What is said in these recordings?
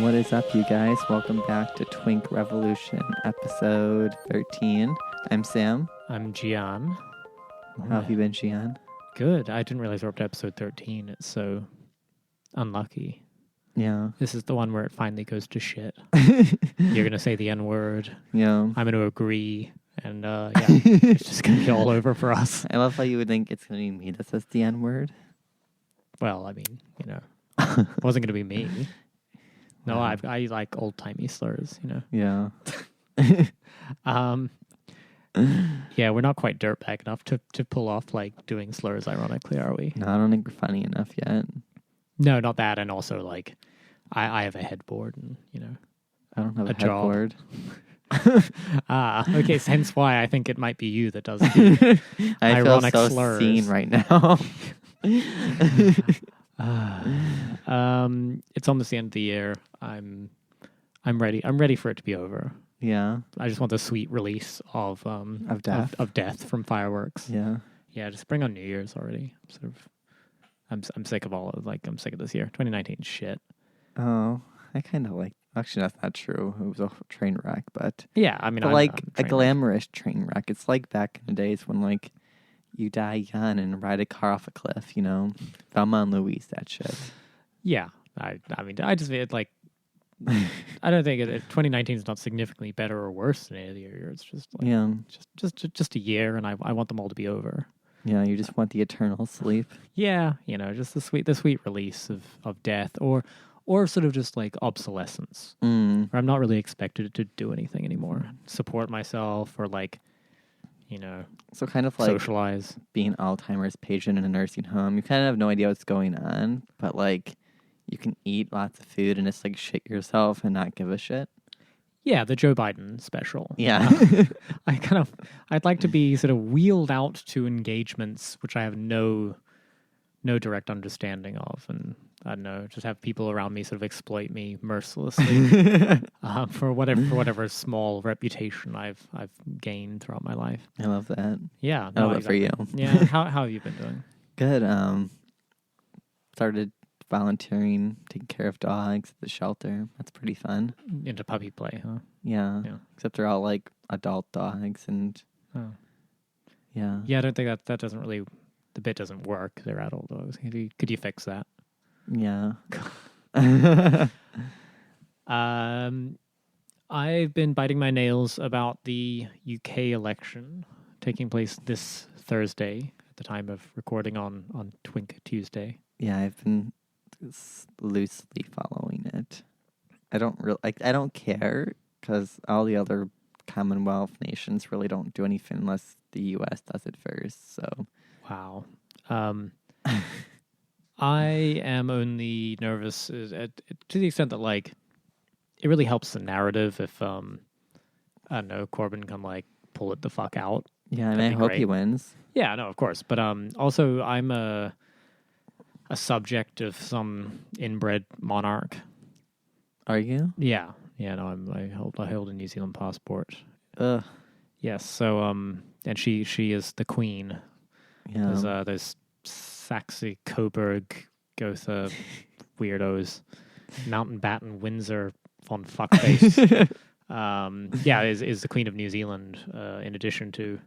What is up, you guys? Welcome back to Twink Revolution, episode 13. I'm Sam. I'm Gian. How have you been, Gian? Good. I didn't realize we're up to episode 13. It's so unlucky. Yeah. This is the one where it finally goes to shit. You're going to say the N-word. Yeah. I'm going to agree. And it's just going to be all over for us. I love how you would think it's going to be me that says the N-word. Well, I mean, it wasn't going to be me. No, I like old-timey slurs, Yeah. Yeah, we're not quite dirtbag enough to pull off, like, doing slurs ironically, are we? No, I don't think we're funny enough yet. No, not that. And also, like, I have a headboard and, I don't have a job. headboard. Okay, so hence why I think it might be you that does the I ironic feel so slurs. seen right now. It's almost the end of the year. I'm ready. I'm ready for it to be over. Yeah. I just want the sweet release of death. of death from fireworks. Yeah. Yeah, just bring on New Year's already. I'm sick of I'm sick of this year. 2019 shit. Oh, I kind of like. Actually, that's not true. It was a train wreck, but yeah, I mean, but I'm a glamorous train wreck. It's like back in the days when like you die young and ride a car off a cliff. Thelma and Louise, that shit. Yeah, I mean, I just feel like I don't think 2019 is not significantly better or worse than any of the year. It's just like, just a year, and I want them all to be over. Yeah, you just want the eternal sleep. Yeah, just the sweet release of death, or sort of just like obsolescence, where I'm not really expected to do anything anymore, support myself, or like, so kind of like socialize. Being an Alzheimer's patient in a nursing home, you kind of have no idea what's going on, but like you can eat lots of food and just like shit yourself and not give a shit. Yeah, the Joe Biden special. Yeah. I'd like to be sort of wheeled out to engagements which I have no direct understanding of, and I don't know, just have people around me sort of exploit me mercilessly for whatever small reputation I've gained throughout my life. I love that. Yeah, I love it for you. Yeah, how have you been doing? Good. Started volunteering, taking care of dogs at the shelter. That's pretty fun. Into puppy play, huh? Yeah. Except they're all like adult dogs, and yeah. I don't think that doesn't really. The bit doesn't work. They're adult dogs. Could you fix that? Yeah. I've been biting my nails about the UK election taking place this Thursday at the time of recording on Twink Tuesday. Yeah, I've been loosely following it. I don't care because all the other Commonwealth nations really don't do anything unless the US does it first. So. Wow. I am only nervous to the extent that, like, it really helps the narrative if, I don't know, Corbyn can, like, pull it the fuck out. Yeah, and I hope he wins. Yeah, no, of course. But also, I'm a subject of some inbred monarch. Are you? Yeah. Yeah, no, I hold a New Zealand passport. Ugh. Yes, so, and she is the queen. Yeah. There's Saxe Coburg, Gotha weirdos, Mountbatten, Windsor, von fuckface. Is the Queen of New Zealand, in addition to,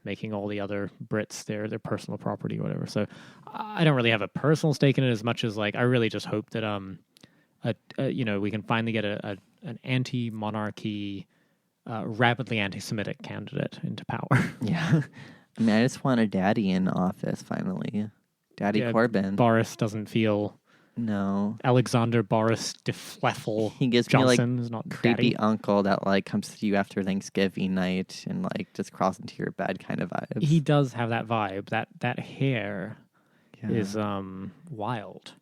making all the other Brits their personal property or whatever. So I don't really have a personal stake in it as much as, like, I really just hope that, we can finally get an anti-monarchy, rapidly anti-Semitic candidate into power. Yeah. I mean, I just want a daddy in office, finally. Daddy Corbyn. Boris doesn't feel... No. Alexander Boris de Fleffel He gives Johnson me, like, is not creepy daddy. uncle that, like, comes to you after Thanksgiving night and, like, just crawls into your bed kind of vibes. He does have that vibe. That hair is wild.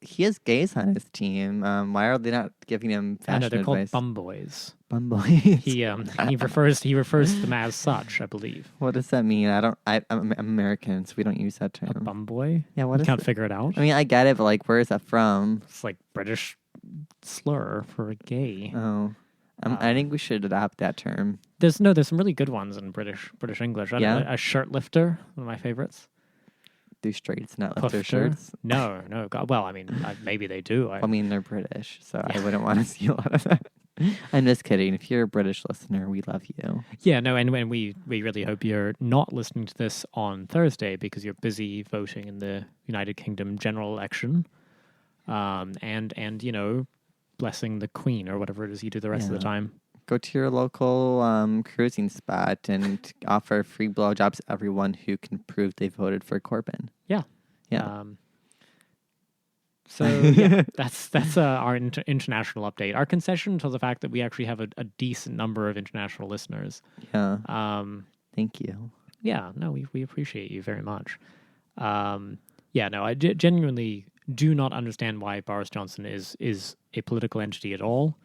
He has gays on his team. Why are they not giving him fashion advice? They're called bum boys. Bum boys. He refers to them as such, I believe. What does that mean? I'm American, so we don't use that term. A bum boy? Yeah, what you is can't it? figure it out. I mean, I get it, but like, where is that from? It's like British slur for a gay. Oh, I think we should adopt that term. There's some really good ones in British English. I don't know, a shirt lifter, one of my favorites. Do straights not lift their Puffter? shirts? No. God, well, I mean, maybe they do. I mean, they're British, so Yeah. I wouldn't want to see a lot of that. I'm just kidding. If you're a British listener, we love you. Yeah, no, and we really hope you're not listening to this on Thursday because you're busy voting in the United Kingdom general election, and you know, blessing the Queen or whatever it is you do the rest of the time. Go to your local cruising spot and offer free blowjobs to everyone who can prove they voted for Corbyn. Yeah. Yeah. So yeah, that's our international update. Our concession to the fact that we actually have a decent number of international listeners. Yeah. Thank you. Yeah, no, we appreciate you very much. Yeah, no, I genuinely do not understand why Boris Johnson is a political entity at all.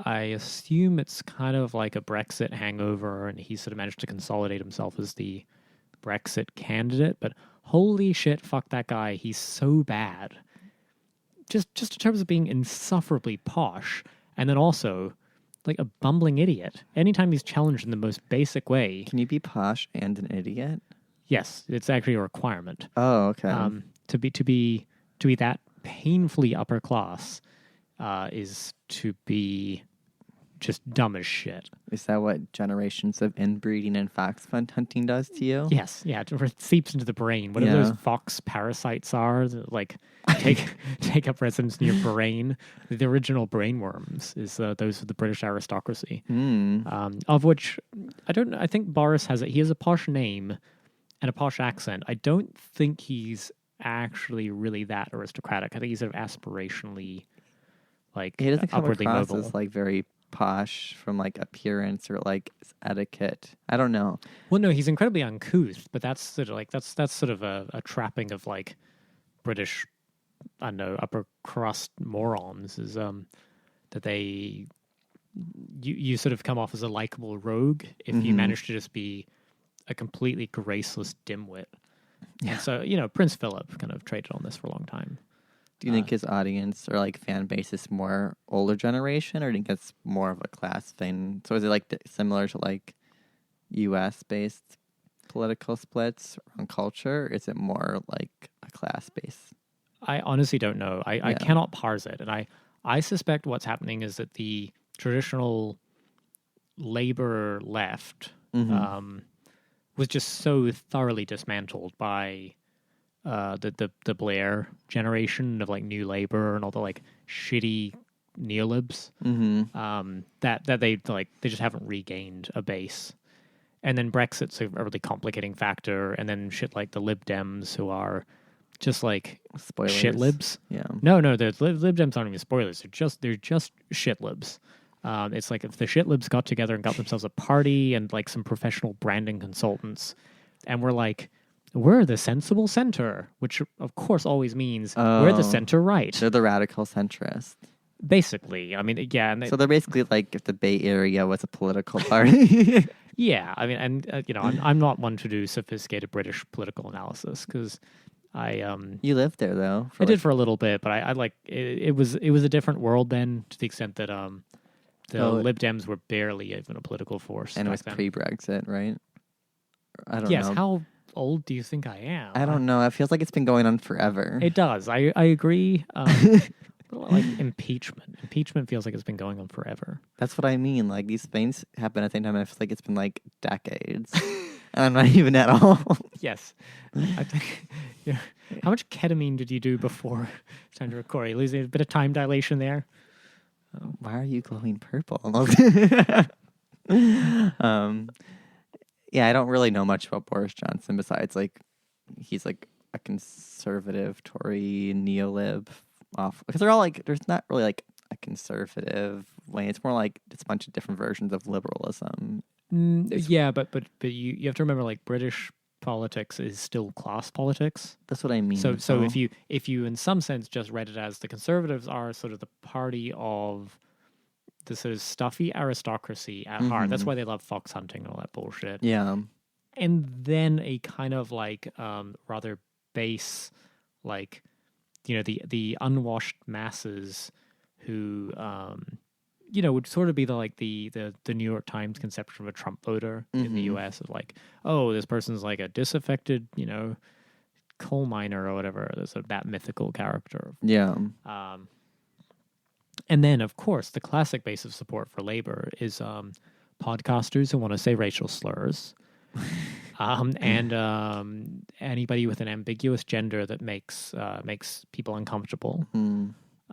I assume it's kind of like a Brexit hangover, and he sort of managed to consolidate himself as the Brexit candidate. But holy shit, fuck that guy. He's so bad. Just in terms of being insufferably posh, and then also like a bumbling idiot. Anytime he's challenged in the most basic way. Can you be posh and an idiot? Yes, it's actually a requirement. Oh, okay. To be that painfully upper class is to be just dumb as shit. Is that what generations of inbreeding and fox hunting does to you? Yes, yeah, it seeps into the brain. Whatever those fox parasites are, that, like take up residence in your brain. The original brainworms is those of the British aristocracy, of which I think Boris he has a posh name and a posh accent. I don't think he's actually really that aristocratic. I think he's sort of aspirationally, like, he doesn't come upwardly across mobile. as like very posh from like appearance or like etiquette. I don't know. Well, no, he's incredibly uncouth, but that's sort of like that's sort of a trapping of like British, I don't know, upper crust morons is that you sort of come off as a likable rogue if you manage to just be a completely graceless dimwit. Yeah. And so, you know, Prince Philip kind of traded on this for a long time. Do you think his audience or like fan base is more older generation, or do you think it's more of a class thing? So is it like similar to like U.S. based political splits on culture? Or is it more like a class base? I honestly don't know. I cannot parse it, and I suspect what's happening is that the traditional labor left was just so thoroughly dismantled by the Blair generation of like New Labour and all the like shitty neolibs that they just haven't regained a base. And then Brexit's a really complicating factor, and then shit like the Lib Dems, who are just like spoilers. Shit libs. Yeah. No, the Lib Dems aren't even spoilers. They're just shit libs. It's like if the shit libs got together and got themselves a party and like some professional branding consultants, and we're the sensible center, which of course always means we're the center right. They're the radical centrist. Basically, I mean, yeah. And so they're basically like if the Bay Area was a political party. Yeah, I mean, and you know, I'm not one to do sophisticated British political analysis because You lived there though. I did for a little bit, but I like it was a different world then, to the extent that the Lib Dems were barely even a political force, and it was pre-Brexit, right? I don't know. Yes, how old do you think I am? I don't know. It feels like it's been going on forever. It does. I agree. Like impeachment. Impeachment feels like it's been going on forever. That's what I mean. Like these things happen at the same time. And I feel like it's been like decades. And I'm not even at all. Yes. I think. Yeah. How much ketamine did you do before it's time to record? You losing a bit of time dilation there. Why are you glowing purple? Yeah, I don't really know much about Boris Johnson besides like he's like a conservative Tory neolib off because they're all like there's not really like a conservative way. It's more like it's a bunch of different versions of liberalism. Yeah, but you have to remember like British politics is still class politics. That's what I mean. So if you in some sense just read it as the Conservatives are sort of the party of the sort of stuffy aristocracy at heart. That's why they love fox hunting and all that bullshit. Yeah. And then a kind of like rather base, like, you know, the unwashed masses who you know, would sort of be the New York Times conception of a Trump voter in the US of like, oh, this person's like a disaffected, you know, coal miner or whatever. There's sort of that mythical character. Yeah. And then, of course, the classic base of support for labor is podcasters who want to say racial slurs, and anybody with an ambiguous gender that makes people uncomfortable,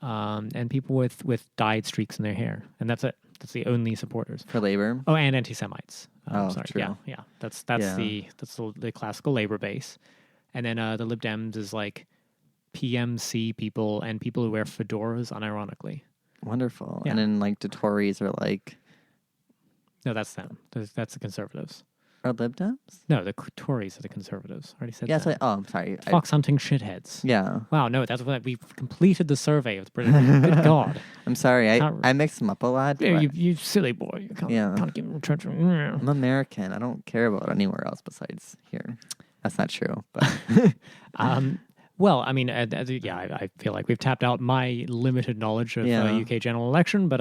and people with dyed streaks in their hair, and that's it. That's the only supporters For labor. Oh, and anti-Semites. Sorry, true. yeah. That's the classical labor base, and then the Lib Dems is like PMC people and people who wear fedoras unironically. Wonderful. Yeah. And then like the Tories are like, No, that's them. That's the conservatives. are Lib Dems? No, the Tories are the conservatives. I already said Yeah, that. I'm sorry. Fox hunting shitheads. Yeah. Wow, no, that's what we've completed the survey of the British. Good God. I'm sorry. Not- I mix them up a lot. Yeah, but you silly boy. You can't give them church. I'm American. I don't care about anywhere else besides here. That's not true. But Well, I mean, I feel like we've tapped out my limited knowledge of UK general election, but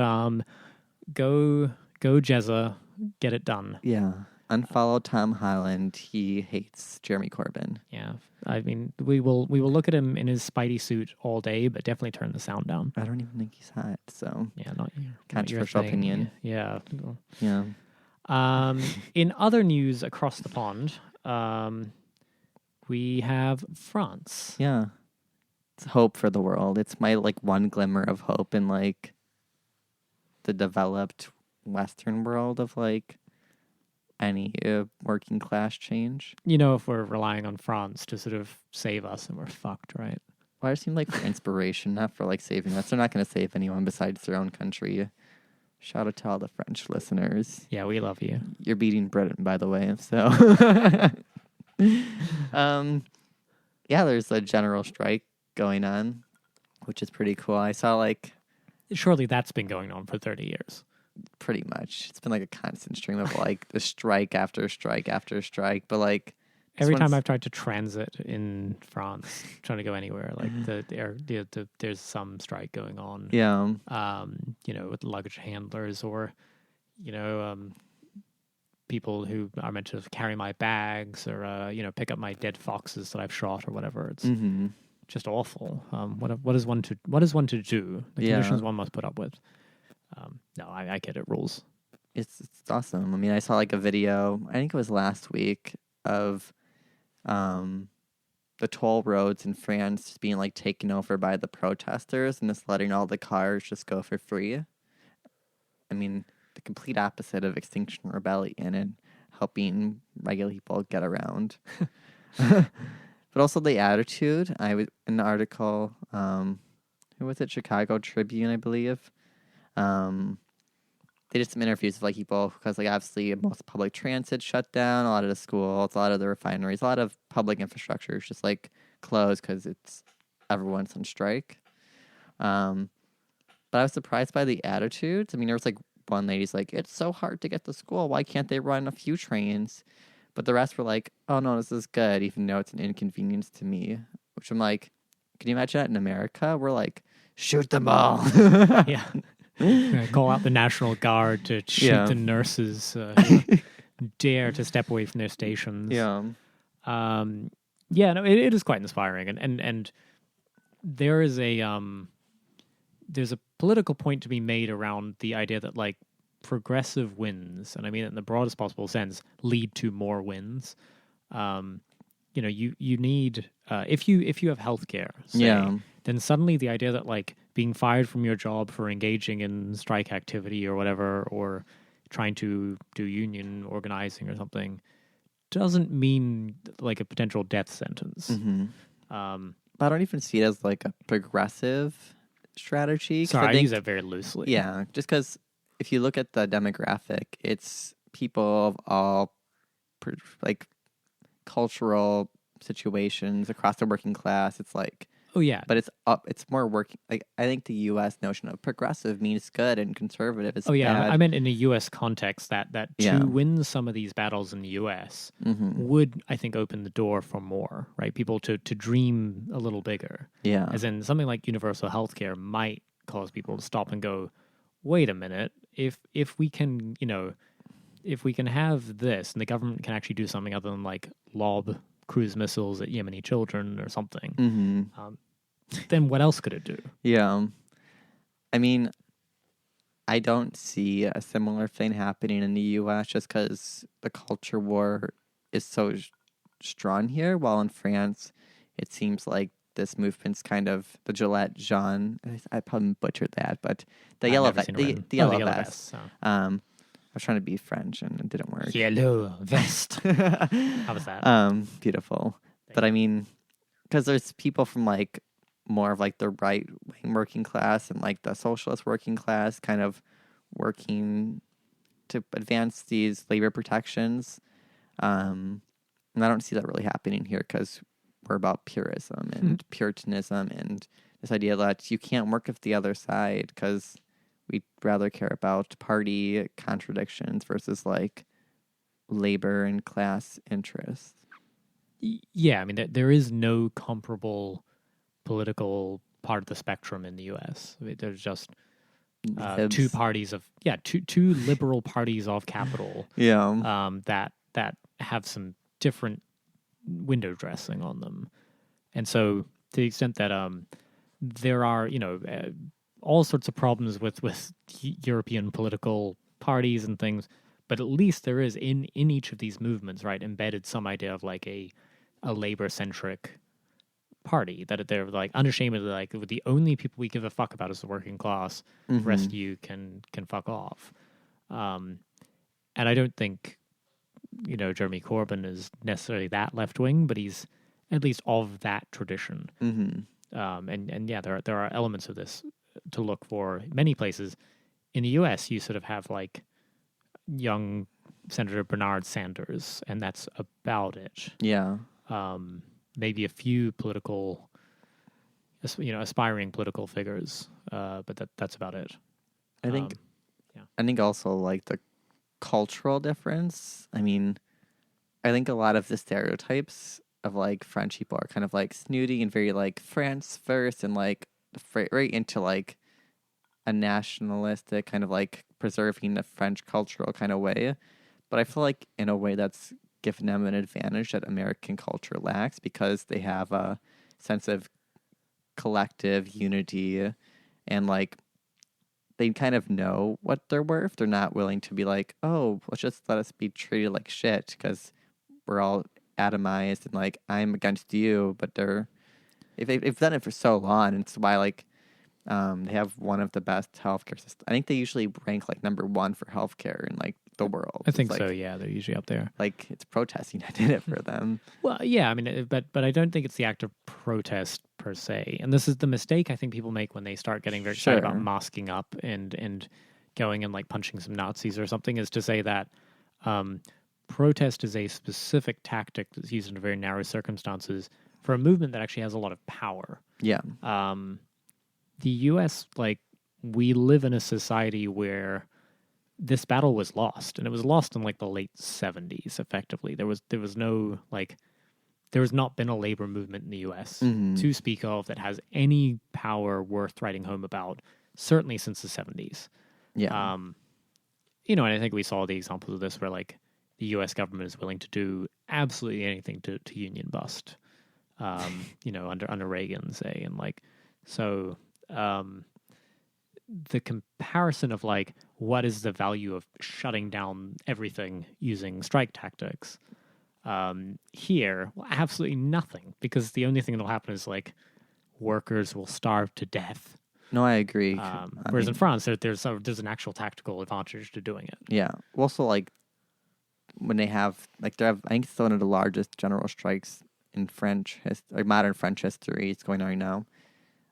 go Jezza, get it done. yeah. Unfollow Tom Holland. He hates Jeremy Corbyn. Yeah, I mean, we will look at him in his Spidey suit all day, but definitely turn the sound down. I don't even think he's hot. So Yeah, not your controversial thing. opinion. Yeah. Yeah. In other news across the pond, we have France. Yeah. It's hope for the world. It's my like one glimmer of hope in like the developed Western world of like any working class change. You know, if we're relying on France to sort of save us, and we're fucked, right? Well, I seem like for inspiration, not for like saving us. They're not going to save anyone besides their own country. Shout out to all the French listeners. Yeah, we love you. You're beating Britain, by the way. So, yeah, there's a general strike going on, which is pretty cool. I saw like Surely that's been going on for 30 years. pretty much it's been like a constant stream of like the strike after strike after strike. But like Every time I've tried to transit in France, trying to go anywhere, like there's some strike going on. yeah, With luggage handlers or, people who are meant to carry my bags or, pick up my dead foxes that I've shot or whatever. It's just awful. What is one to do? The conditions one must put up with. No, I get it. Rules. it's awesome. I mean, I saw like a video. I think it was last week of the toll roads in France just being like taken over by the protesters and just letting all the cars just go for free. I mean, the complete opposite of Extinction Rebellion and helping regular people get around. But also the attitude. I was in the article, who was it? Chicago Tribune, I believe. They did some interviews with like people because like obviously most public transit shut down, a lot of the schools, a lot of the refineries, a lot of public infrastructure is just like closed because everyone's on strike. But I was surprised by the attitudes. I mean, there was like one lady's like, "It's so hard to get to school. Why can't they run a few trains?" But the rest were like, "Oh no, this is good, even though it's an inconvenience to me." Which I'm like, can you imagine that in America? We're like, shoot them all. Yeah. Call out the National Guard to shoot the nurses who dare to step away from their stations. Yeah. It is quite inspiring, and there is there's a political point to be made around the idea that like progressive wins, and I mean it in the broadest possible sense, lead to more wins. You need if you have healthcare, say, then suddenly the idea that like being fired from your job for engaging in strike activity or whatever, or trying to do union organizing or something, doesn't mean like a potential death sentence. Mm-hmm. But I don't even see it as like a progressive strategy. Sorry, I use that very loosely. Yeah, just because if you look at the demographic, it's people of all like cultural situations across the working class. It's like, oh yeah, but it's more working. Like I think the U.S. notion of progressive means good and conservative is bad. I meant in a U.S. context that to win some of these battles in the U.S. would, I think, open the door for more, right? People to dream a little bigger. Yeah, as in something like universal healthcare might cause people to stop and go, wait a minute, if we can, if we can have this and the government can actually do something other than like lob cruise missiles at Yemeni children or something, Mm-hmm. then what else could it do? Yeah. I mean, I don't see a similar thing happening in the U.S. just because the culture war is so strong here, while in France, it seems like this movement's kind of the Gillette Jean. I probably butchered that, but the I've yellow never vest, seen it the written. yellow the yellow vest. vest. So. I was trying to be French and it didn't work. Yellow vest. How was that? Beautiful. But I mean, because there's people from like more of like the right wing working class and like the socialist working class kind of working to advance these labor protections. And I don't see that really happening here because we're about purism and puritanism and this idea that you can't work with the other side because we'd rather care about party contradictions versus like labor and class interests. Yeah, I mean, there is no comparable political part of the spectrum in the U.S. I mean, there's just two parties of two liberal parties of capital. That have some different window dressing on them, and so to the extent that there are all sorts of problems with European political parties and things, but at least there is in each of these movements, right, embedded some idea of like a labor centric party that they're like unashamedly like the only people we give a fuck about is the working class. The rest of you can fuck off. And I don't think Jeremy Corbyn is necessarily that left wing, but he's at least of that tradition. And yeah, there are elements of this to look for many places. In the U.S., you sort of have like young Senator Bernard Sanders, and that's about it. Yeah. Maybe a few political, aspiring political figures, but that's about it. I think also like the cultural difference. I mean, I think a lot of the stereotypes of like French people are kind of like snooty and very like France first and like right into like a nationalistic kind of like preserving the French cultural kind of way. But I feel like in a way that's given them an advantage that American culture lacks because they have a sense of collective unity and like they kind of know what they're worth. They're not willing to be like, oh, let's just let us be treated like shit because we're all atomized and like I'm against you. But they've done it for so long, and it's why like they have one of the best healthcare systems. I think they usually rank like number one for healthcare in like the world. I think so. Yeah, they're usually up there. Like it's protesting. I did it for them. Well, yeah, I mean, but I don't think it's the act of protest per se. And this is the mistake I think people make when they start getting very excited about masking up and going and like punching some Nazis or something, is to say that protest is a specific tactic that's used in very narrow circumstances for a movement that actually has a lot of power. Yeah. The U.S., like, we live in a society where this battle was lost, and it was lost in like the late 70s. Effectively, there was no like, there has not been a labor movement in the U.S. to speak of that has any power worth writing home about. Certainly since the 70s. Yeah. And I think we saw the examples of this where like the U.S. government is willing to do absolutely anything to union bust. Under Reagan, say, and like so. The comparison of like what is the value of shutting down everything using strike tactics here, well, absolutely nothing, because the only thing that'll happen is like workers will starve to death. No, I agree. Whereas in France, there's an actual tactical advantage to doing it. Yeah. Also, like when they have like I think it's one of the largest general strikes in modern French history. It's going on right now.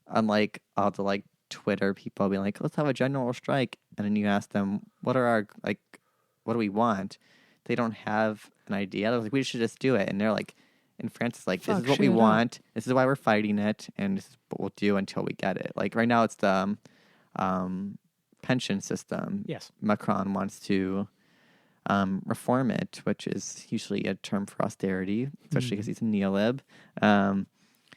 Unlike all the like Twitter people being like, let's have a general strike, and then you ask them what do we want? They don't have an idea. They're like, we should just do it, and they're like, in France it's like, this is what we want, this is why we're fighting it, and this is what we'll do until we get it. Like right now it's the pension system. Yes, Macron wants to reform it, which is usually a term for austerity, especially because he's a neolib.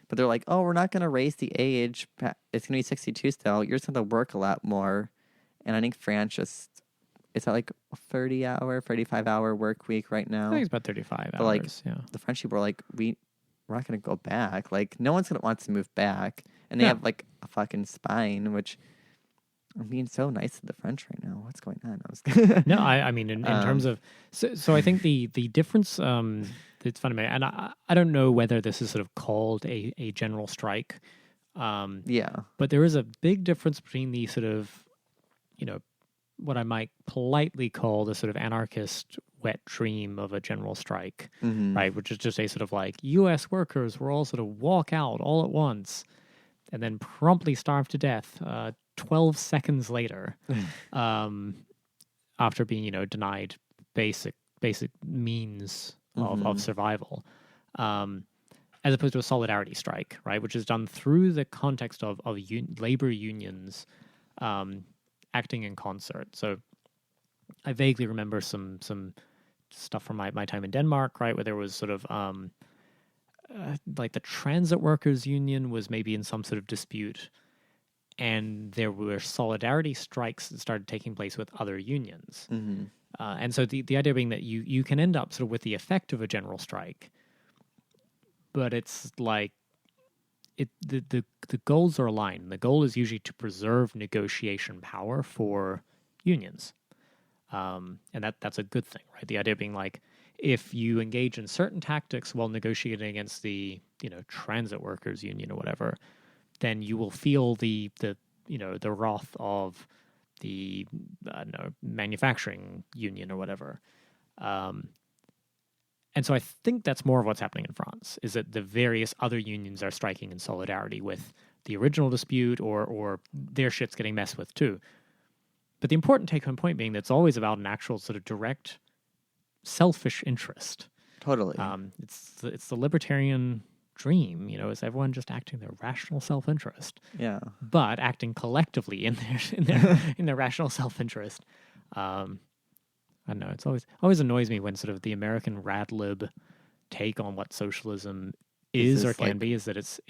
But they're like, oh, we're not going to raise the age. It's going to be 62 still. You're just going to work a lot more. And I think France just is that like a 35-hour work week right now? I think it's about 35 But like hours. Yeah. the French people are like, we're not going to go back. Like no one's going to want to move back. And they have like a fucking spine, which I'm being so nice to the French right now. What's going on? No, I mean, in terms of, so I think the difference, it's fundamental, and I don't know whether this is sort of called a general strike. Yeah. But there is a big difference between the sort of, what I might politely call the sort of anarchist wet dream of a general strike, right? Which is just a sort of like U.S. workers will all sort of walk out all at once and then promptly starve to death 12 seconds later after being, denied basic means of survival. As opposed to a solidarity strike, right, which is done through the context of labor unions acting in concert. So I vaguely remember some stuff from my time in Denmark, right, where there was sort of like the transit workers union was maybe in some sort of dispute, and there were solidarity strikes that started taking place with other unions. And so the idea being that you can end up sort of with the effect of a general strike, but it's like the goals are aligned. The goal is usually to preserve negotiation power for unions, and that's a good thing, right? The idea being like, if you engage in certain tactics while negotiating against the transit workers union or whatever, then you will feel the wrath of the manufacturing union or whatever. And so I think that's more of what's happening in France, is that the various other unions are striking in solidarity with the original dispute, or their shit's getting messed with too. But the important take-home point being that it's always about an actual sort of direct selfish interest. Totally. It's the libertarian dream, is everyone just acting their rational self-interest. Yeah. But acting collectively in their rational self-interest. I don't know. It's always annoys me when sort of the American rad lib take on what socialism is or can be, is that it's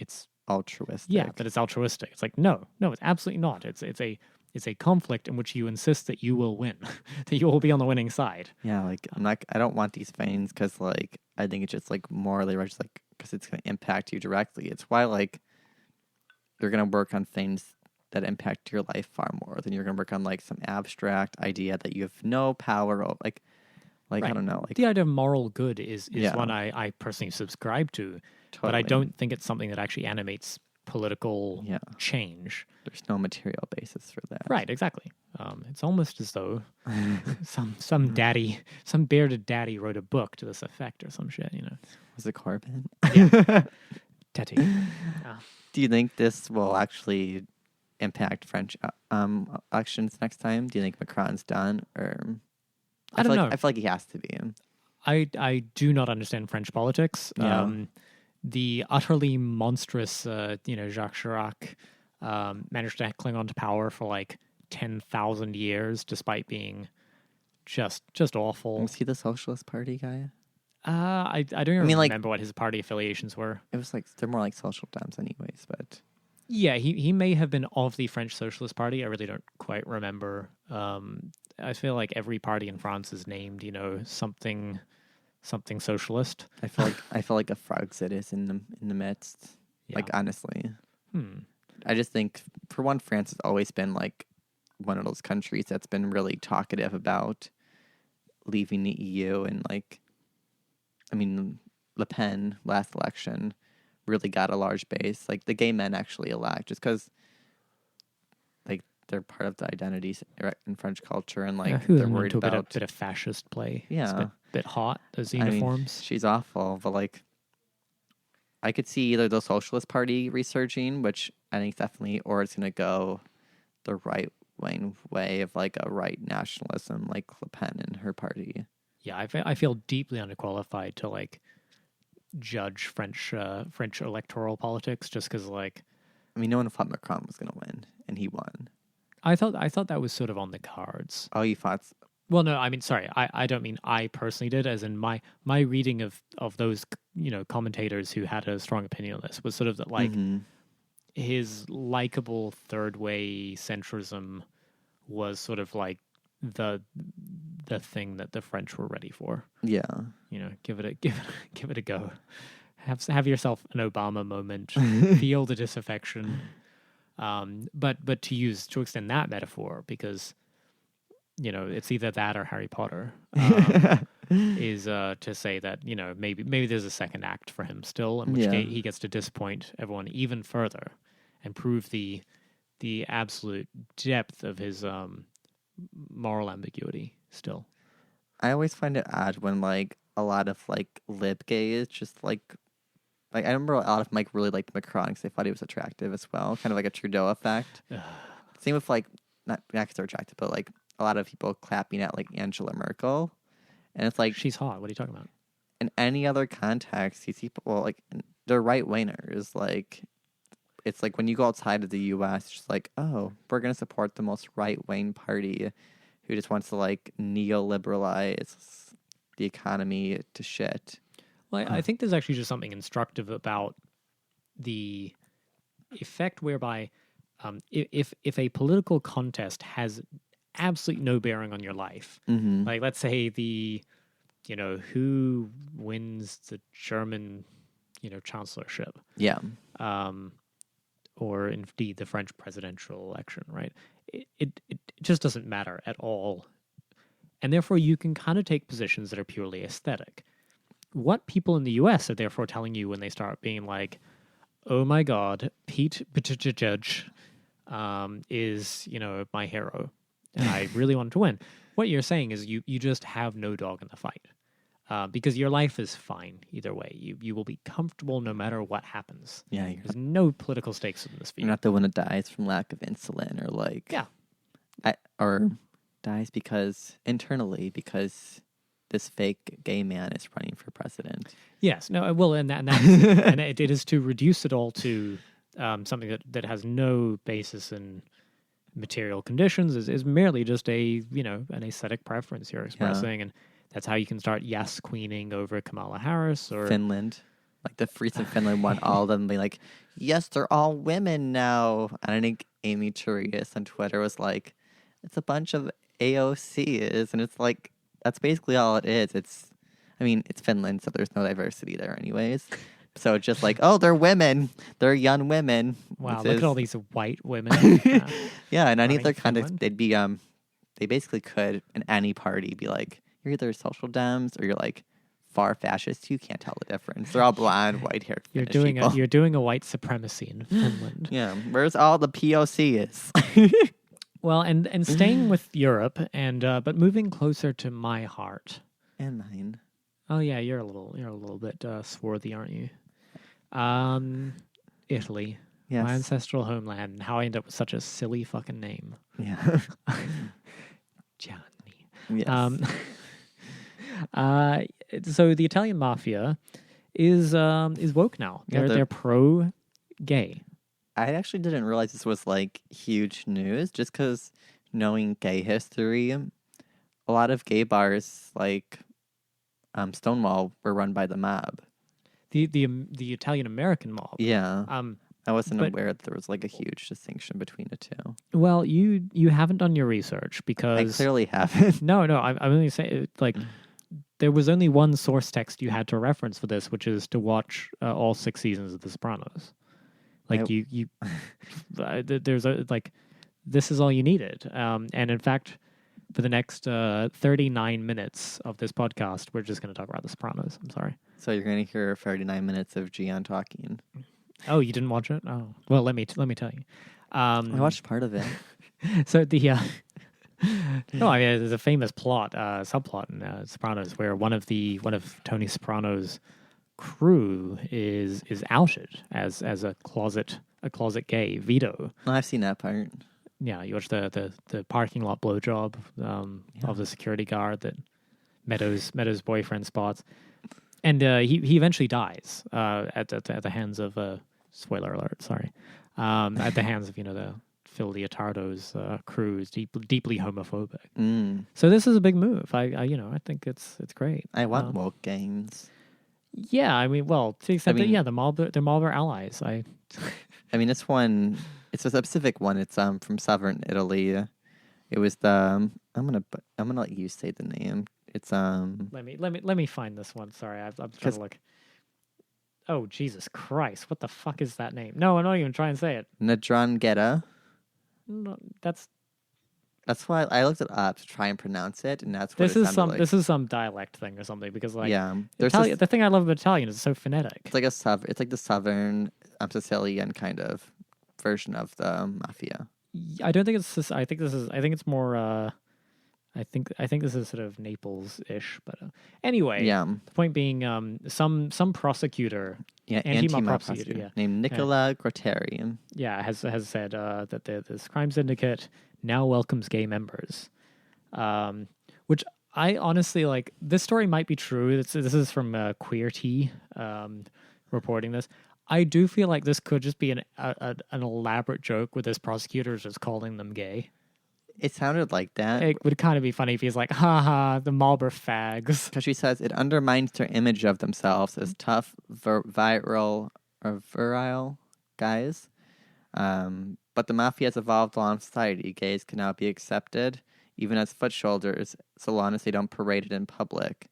altruistic. Yeah, that it's altruistic. It's like no, it's absolutely not. It's a conflict in which you insist that you will win, that you will be on the winning side. Yeah, like I don't want these things because like I think it's just like morally righteous, like because it's going to impact you directly. It's why like you're going to work on things that impact your life far more than you're going to work on like some abstract idea that you have no power over. Like right. I don't know. Like the idea of moral good is one I personally subscribe to, but I don't think it's something that actually animates political change. There's no material basis for that. Right, exactly. It's almost as though some bearded daddy wrote a book to this effect or some shit, Was it Corbyn? Yeah. Daddy. Do you think this will actually impact French elections next time? Do you think Macron's done, or I don't know. I feel like he has to be. I do not understand French politics. Yeah. The utterly monstrous, Jacques Chirac managed to cling on to power for like 10,000 years, despite being just awful. Was he the Socialist Party guy? I don't even remember what his party affiliations were. It was like they're more like social Dems, anyways, but. Yeah, he may have been of the French Socialist Party. I really don't quite remember. I feel like every party in France is named, something socialist. I feel like a Frexit is in the midst. Yeah. Like honestly, I just think for one, France has always been like one of those countries that's been really talkative about leaving the EU, and like, I mean, Le Pen last election really got a large base. Like the gay men actually elect just because like they're part of the identities in French culture, and like they're worried about a bit of fascist play. Yeah, it's a bit hot, those uniforms. I mean, she's awful, but like I could see either the Socialist Party resurging, which I think definitely, or it's gonna go the right wing way of like a right nationalism, like Le Pen and her party. Yeah, I feel deeply underqualified to like judge French electoral politics, just because like, I mean, no one thought Macron was going to win, and he won. I thought that was sort of on the cards. Oh, you thought? Well, no, I mean, sorry, I don't mean I personally did, as in my reading of those commentators who had a strong opinion on this was sort of that like his likable third way centrism was sort of like the thing that the French were ready for. Yeah. You know, give it a go. Have yourself an Obama moment. Feel the disaffection. But to extend that metaphor, because you know it's either that or Harry Potter, is to say that you know maybe there's a second act for him still, in which he gets to disappoint everyone even further, and prove the absolute depth of his moral ambiguity still. I always find it odd when like a lot of like lib gays just like I remember a lot of them like really liked Macron because they thought he was attractive as well, kind of like a Trudeau effect. Same with like not because they're attractive, but like a lot of people clapping at like Angela Merkel, and it's like she's hot. What are you talking about? In any other context, these people like they're right wingers. Like it's like when you go outside of the U.S., it's just like, oh, we're gonna support the most right wing party who just wants to like neoliberalize the economy to shit. Well, I think there's actually just something instructive about the effect whereby if a political contest has absolutely no bearing on your life, like let's say who wins the German chancellorship, or indeed the French presidential election, right? It just doesn't matter at all, and therefore you can kind of take positions that are purely aesthetic. What people in the U.S. are therefore telling you when they start being like, "Oh my God, Pete Buttigieg is my hero, and I really want to win." What you're saying is you just have no dog in the fight, because your life is fine either way. You will be comfortable no matter what happens. Yeah, there's no political stakes in this. You're not the one that dies from lack of insulin, or like or dies because this fake gay man is running for president. Yes, no, well, and it is to reduce it all to something that has no basis in material conditions. Is merely just an aesthetic preference you're expressing, and that's how you can start yes queening over Kamala Harris or Finland. Like the Freaks in Finland want all of them to be like, yes, they're all women now. And I think Amy Therese on Twitter was like, it's a bunch of AOCs, and it's like that's basically all it is. It's Finland, so there's no diversity there anyways. So it's just like, oh, they're women. They're young women. Wow, look at all these white women. Yeah, and any other context, they'd be they basically could in any party be like, you're either social dems or you're like far fascist. You can't tell the difference. They're all blonde, white haired. You're doing a white supremacy in Finland. Yeah, where's all the POC is? Well, and staying with Europe, and but moving closer to my heart and mine. Oh yeah, you're a little bit swarthy, aren't you? Italy, yes. My ancestral homeland, and how I end up with such a silly fucking name. Yeah, Gianni. Yes. So the Italian mafia is woke now. They're pro-gay. I actually didn't realize this was like huge news, just because knowing gay history, a lot of gay bars like Stonewall were run by the mob. The Italian American mob. Yeah. I wasn't aware that there was like a huge distinction between the two. Well, you haven't done your research because I clearly haven't. No, I'm only saying like there was only one source text you had to reference for this, which is to watch all 6 seasons of The Sopranos. Like this is all you needed. And in fact, for the next 39 minutes of this podcast, we're just going to talk about The Sopranos. I'm sorry. So you're going to hear 39 minutes of Gian talking. Oh, you didn't watch it? Oh, well, let me tell you. I watched part of it. So the no, I mean there's a famous subplot in Sopranos where one of Tony Soprano's crew is outed as a closet gay, Vito. Oh, I've seen that part. Yeah, you watch the parking lot blowjob of the security guard that Meadows' boyfriend spots, and he eventually dies at the hands of spoiler alert. Sorry, at the hands of the Phil Leotardo's crew is deeply homophobic. So this is a big move. I think it's great. I want woke games. Yeah, I mean, well, to the extent that the mob are allies. I mean, it's a specific one. It's from southern Italy, It was the I'm gonna let you say the name. It's Let me find this one. Sorry, I'm trying to look. Oh, Jesus Christ! What the fuck is that name? No, I'm not even trying to say it. Ndrangheta. No, that's why I looked it up to try and pronounce it, and that's what this is some dialect thing or something because like there's Italian. The thing I love about Italian is it's so phonetic. It's like the southern Sicilian kind of version of the mafia. I don't think it's this. I think it's more. I think this is sort of Naples-ish, but anyway. Yeah. The point being, some prosecutor, anti-mob prosecutor, named Nicola Gratteri. Yeah, has said that this crime syndicate now welcomes gay members, which I honestly like. This story might be true. This is from Queer Tea, reporting this. I do feel like this could just be an elaborate joke with this prosecutor just calling them gay. It sounded like that. It would kind of be funny if he's like, haha, the mob are fags. Because she says it undermines their image of themselves as tough, virile guys. But the mafia has evolved along society. Gays can now be accepted, even as foot soldiers, so long as they don't parade it in public.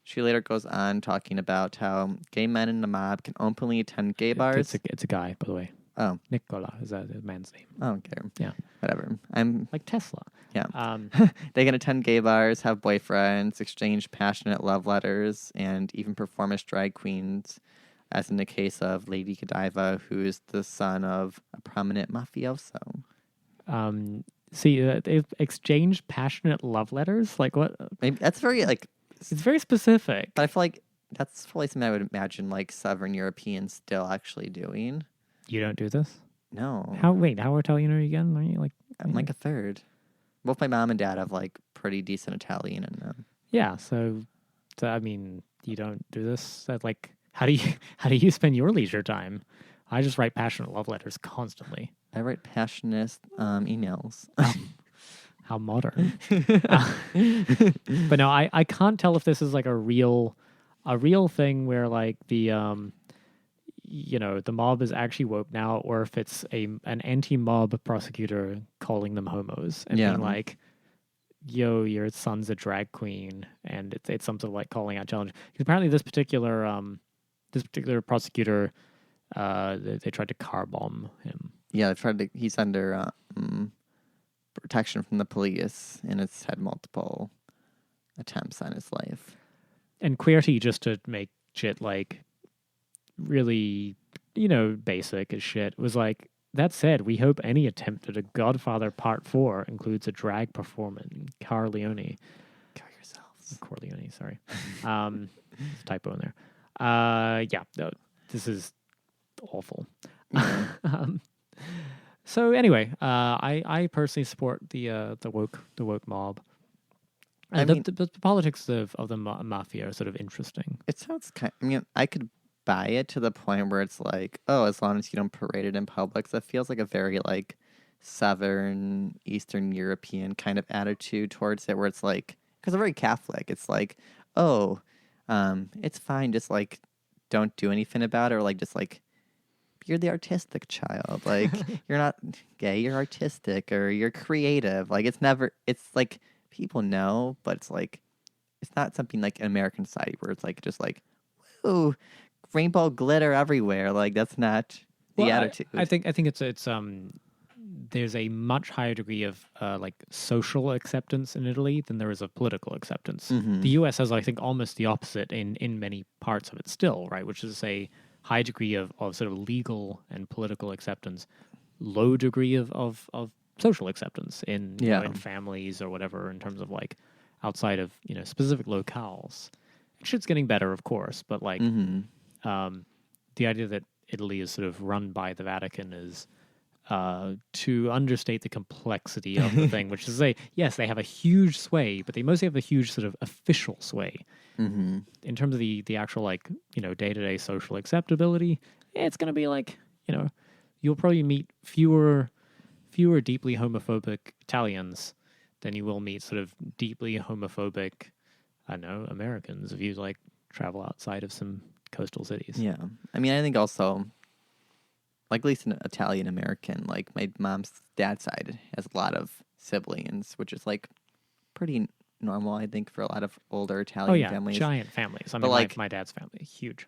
She later goes on talking about how gay men in the mob can openly attend gay bars. It's a guy, by the way. Oh. Nicola is that the man's name. I don't care. Yeah. Whatever. I'm like Tesla. Yeah. They can attend gay bars, have boyfriends, exchange passionate love letters, and even perform as drag queens, as in the case of Lady Godiva, who is the son of a prominent mafioso. They've exchanged passionate love letters? Like what? Maybe that's very, like... It's very specific. But I feel like that's probably something I would imagine, like, Southern Europeans still actually doing. You don't do this? No. How Italian are you again? Are you like... I'm like a third. Both my mom and dad have like pretty decent Italian in them. Yeah, so I mean, you don't do this. Like, how do you spend your leisure time? I just write passionate love letters constantly. I write passionate emails. How modern. But no, I can't tell if this is like a real thing where like the the mob is actually woke now, or if it's an anti-mob prosecutor calling them homos and being like, yo, your son's a drag queen, and it's some sort of like calling out challenge. Because apparently this particular prosecutor, they tried to car bomb him. Yeah, he's under protection from the police, and it's had multiple attempts on his life. And Queerty, just to make shit like really, basic as shit, was like, that said, we hope any attempt at a Godfather Part 4 includes a drag performance. Corleone. Kill yourselves. Corleone, sorry. There's a typo in there. This is awful. So anyway, I personally support the woke mob. The politics of the mafia are sort of interesting. It sounds I could buy it to the point where it's like, oh, as long as you don't parade it in public. So it feels like a very like Southern Eastern European kind of attitude towards it, where it's like, because they're very Catholic. It's like, oh, it's fine, just like don't do anything about it, or like just like you're the artistic child. Like you're not gay, you're artistic, or you're creative. Like it's like people know, but it's like it's not something like an American society where it's like just like, woo, rainbow glitter everywhere. Like that's not the attitude. I think it's there's a much higher degree of like social acceptance in Italy than there is of political acceptance. Mm-hmm. The US has, I think, almost the opposite in many parts of it still, right? Which is a high degree of sort of legal and political acceptance, low degree of social acceptance in families or whatever, in terms of like outside of specific locales. Shit's getting better, of course, but like the idea that Italy is sort of run by the Vatican is to understate the complexity of the thing, which is to say, yes, they have a huge sway, but they mostly have a huge sort of official sway. Mm-hmm. In terms of the actual like day-to-day social acceptability, it's going to be like you'll probably meet fewer deeply homophobic Italians than you will meet sort of deeply homophobic, I don't know, Americans if you like travel outside of some coastal cities. Yeah, I mean, I think also, like at least an Italian American, like my mom's dad's side has a lot of siblings, which is like pretty normal, I think, for a lot of older Oh Italian yeah, families. giant families. I But, mean, like- my dad's family, huge.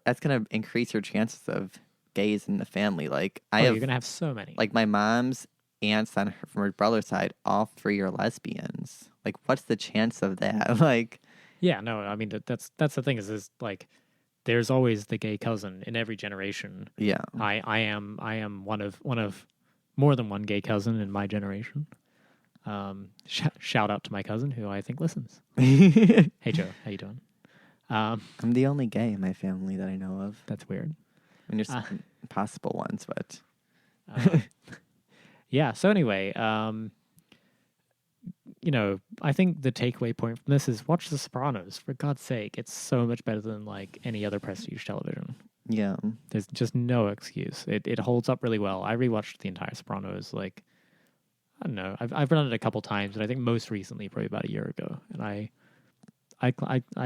That's gonna increase your chances of gays in the family. Like You're gonna have so many. like my mom's aunts on from her brother's side, all 3 are lesbians. Like, what's the chance of that? Like, Yeah, no, I mean that's the thing is like there's always the gay cousin in every generation. yeah. I am one of more than one gay cousin in my generation. Shout out to my cousin who I think listens. Hey Joe, how you doing? I'm the only gay in my family that I know of. That's weird. I mean, there's possible ones, but Yeah. So anyway, I think the takeaway point from this is watch The Sopranos. For God's sake, it's so much better than like any other prestige television. yeah. There's just no excuse. It holds up really well. I rewatched the entire Sopranos. Like, I don't know. I've done it a couple times, but I think most recently, probably about a year ago, and I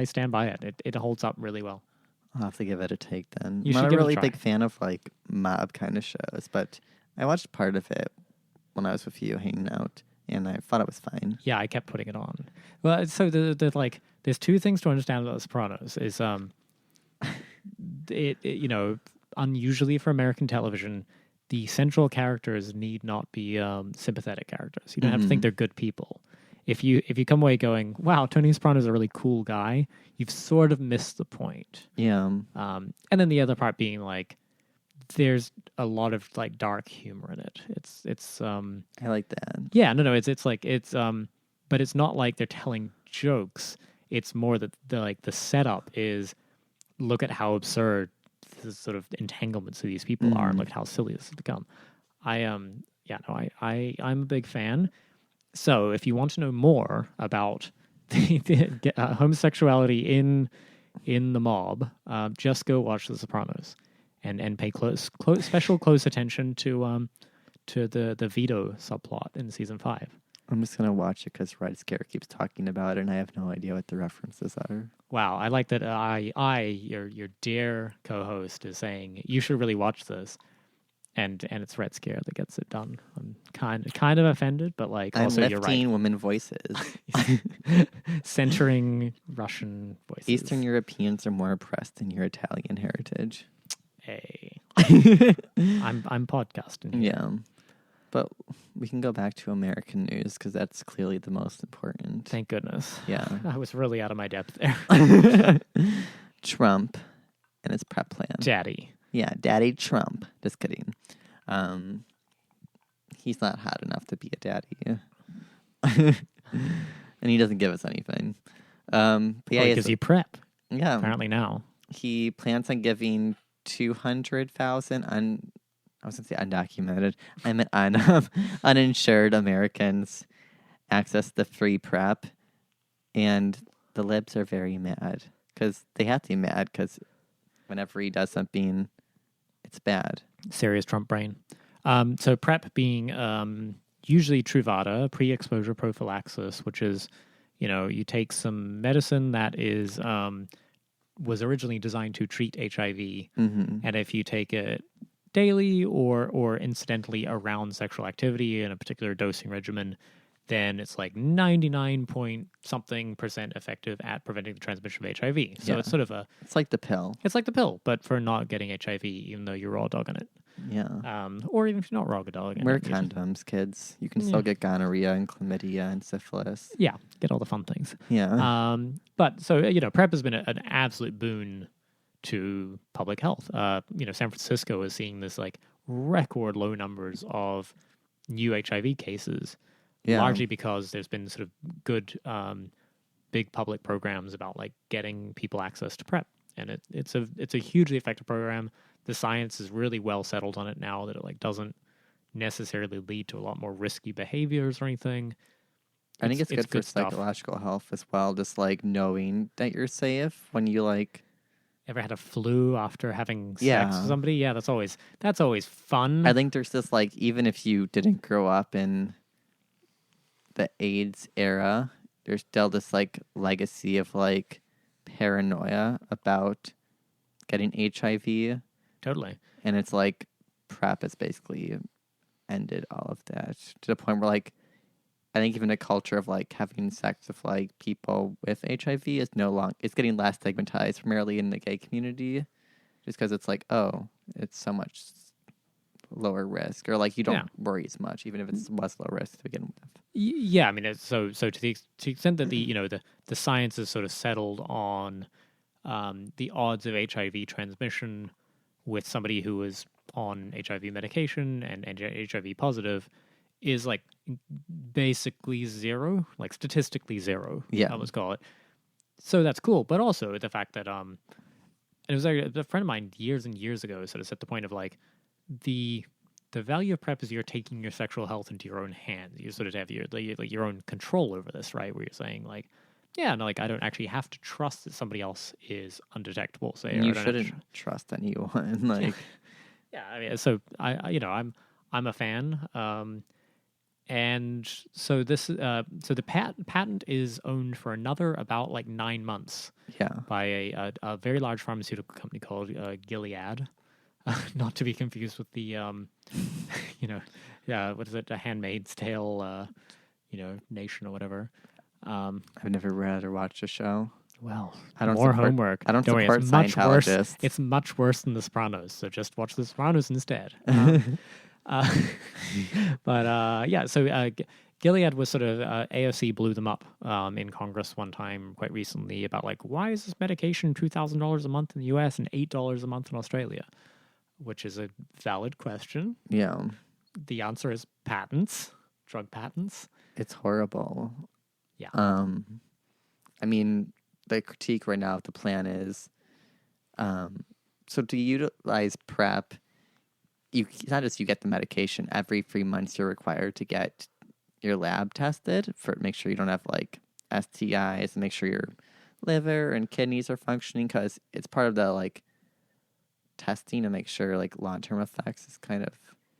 stand by it. It holds up really well. I'll have to give it a take then. You should I'm not give it a a really try. big fan of like mob kind of shows, but I watched part of it when I was with you hanging out, and I thought it was fine. Yeah, I kept putting it on. Well, so the like, there's two things to understand about The Sopranos. Is unusually for American television, the central characters need not be sympathetic characters. You don't have to think they're good people. If you come away going, "Wow, Tony Soprano is a really cool guy," you've sort of missed the point. Yeah. And then the other part being like, there's a lot of like dark humor in it. It's I like that. yeah, no, it's like but it's not like they're telling jokes. It's more that the setup is look at how absurd the sort of entanglements of these people are, and look at how silly this has become. I'm a big fan. So if you want to know more about the homosexuality in the mob, just go watch The Sopranos and pay close attention to the Vito subplot in season 5. I'm just gonna watch it because Red Scare keeps talking about it, and I have no idea what the references are. Wow, I like that. Your dear co-host is saying you should really watch this, and it's Red Scare that gets it done. I'm kind of offended, but like also I'm you're lifting right. women voices. Centering Russian voices. Eastern Europeans are more oppressed than your Italian heritage. Hey, I'm podcasting here. Yeah. But we can go back to American news because that's clearly the most important. Thank goodness. Yeah. I was really out of my depth there. Trump and his prep plan. Daddy. Yeah, Daddy Trump. Just kidding. He's not hot enough to be a daddy. And he doesn't give us anything. But yeah, Because you prep, yeah. apparently now. He plans on giving 200,000 I was going to say undocumented. I meant uninsured Americans access to free prep. And the libs are very mad. Because they have to be mad because whenever he does something, it's bad. Serious Trump brain. So PrEP being usually Truvada, pre-exposure prophylaxis, which is, you take some medicine that is was originally designed to treat HIV. Mm-hmm. And if you take it daily or incidentally around sexual activity in a particular dosing regimen, then it's like 99 point something % effective at preventing the transmission of HIV. So it's sort of it's like the pill. It's like the pill, but for not getting HIV, even though you're raw dogging it. Yeah. Or even if you're not raw dogging Wear it. condoms, kids. You can still get gonorrhea and chlamydia and syphilis. Yeah, get all the fun things. Yeah. But so, PrEP has been an absolute boon to public health. San Francisco is seeing this like record low numbers of new HIV cases, largely because there's been sort of good, big public programs about like getting people access to PrEP, and it's a hugely effective program. The science is really well settled on it now that it like doesn't necessarily lead to a lot more risky behaviors or anything. I think it's good for stuff. psychological health as well, just like knowing that you're safe when you like. Ever had a flu after having sex with somebody? Yeah, that's always fun. I think there's this like, even if you didn't grow up in the AIDS era, there's still this like legacy of like paranoia about getting HIV. Totally. And it's like PrEP has basically ended all of that to the point where like I think even a culture of like having sex with like people with HIV is no longer, it's getting less stigmatized, primarily in the gay community, just because it's like, oh, it's so much lower risk, or like you don't worry as much, even if it was low risk to begin with. Yeah, I mean, so to the extent that the science is sort of settled on the odds of HIV transmission with somebody who is on HIV medication and HIV positive is like basically zero, like statistically zero. Yeah, let's call it. So that's cool, but also the fact that and it was like a friend of mine years and years ago sort of set the point of like the value of PrEP is you're taking your sexual health into your own hands. You sort of have your own control over this, right? Where you're saying like, yeah, no, like I don't actually have to trust that somebody else is undetectable. Say, and you shouldn't trust anyone. Like, yeah, I mean, so I'm a fan. And so this, so the patent is owned for another about like 9 months. Yeah, By a very large pharmaceutical company called Gilead, not to be confused with the what is it, A Handmaid's Tale, nation or whatever. I've never read or watched a show. Well, I don't more support, homework. I don't worry, support it's much worse. Scientologists. It's much worse than The Sopranos. So just watch The Sopranos instead. So Gilead was sort of AOC blew them up in Congress one time quite recently about like, why is this medication $2,000 a month in the U.S. and $8 a month in Australia, which is a valid question. Yeah, the answer is patents, drug patents. It's horrible. Yeah. I mean, the critique right now of the plan is, so to utilize PrEP, it's not just you get the medication. Every 3 months you're required to get your lab tested for make sure you don't have like STIs, and make sure your liver and kidneys are functioning, because it's part of the like testing to make sure like long-term effects is kind of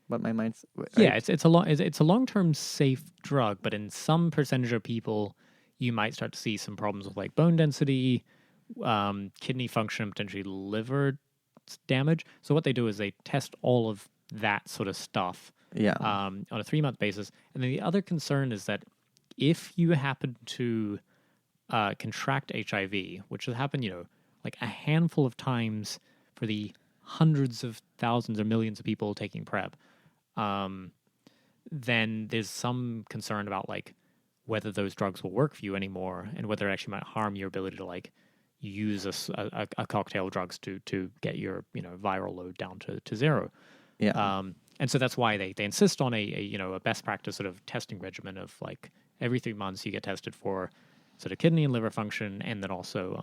what my mind's. Right? Yeah, it's a long-term safe drug, but in some percentage of people, you might start to see some problems with like bone density, kidney function, potentially liver damage. So what they do is they test all of that sort of stuff on a 3-month basis. And then the other concern is that if you happen to contract HIV, which will happen, like a handful of times for the hundreds of thousands or millions of people taking PrEP, then there's some concern about like whether those drugs will work for you anymore, and whether it actually might harm your ability to like use a cocktail of drugs to get your viral load down to zero. Yeah. And so that's why they insist on a best practice sort of testing regimen of like every 3 months you get tested for sort of kidney and liver function, and then also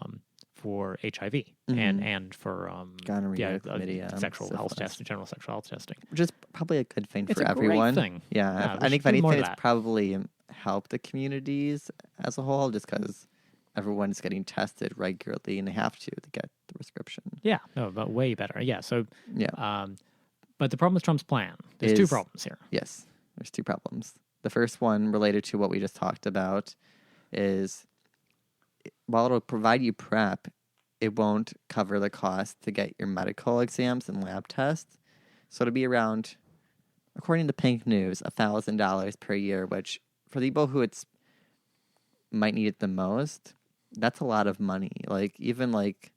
for HIV and for gonorrhea, chlamydia, sexual health testing, general sexual health testing, which is probably a good thing it's for a everyone. Great thing. Yeah, I think if anything, it's probably helped the communities as a whole, just because everyone's getting tested regularly and they have to get the prescription. Yeah, no, but way better. Yeah, so yeah. But the problem with Trump's plan, there's 2 problems here. Yes, there's 2 problems. The first one, related to what we just talked about, is while it'll provide you PrEP, it won't cover the cost to get your medical exams and lab tests. So it'll be around, according to Pink News, $1,000 per year, which for people who might need it the most, that's a lot of money. Like, even like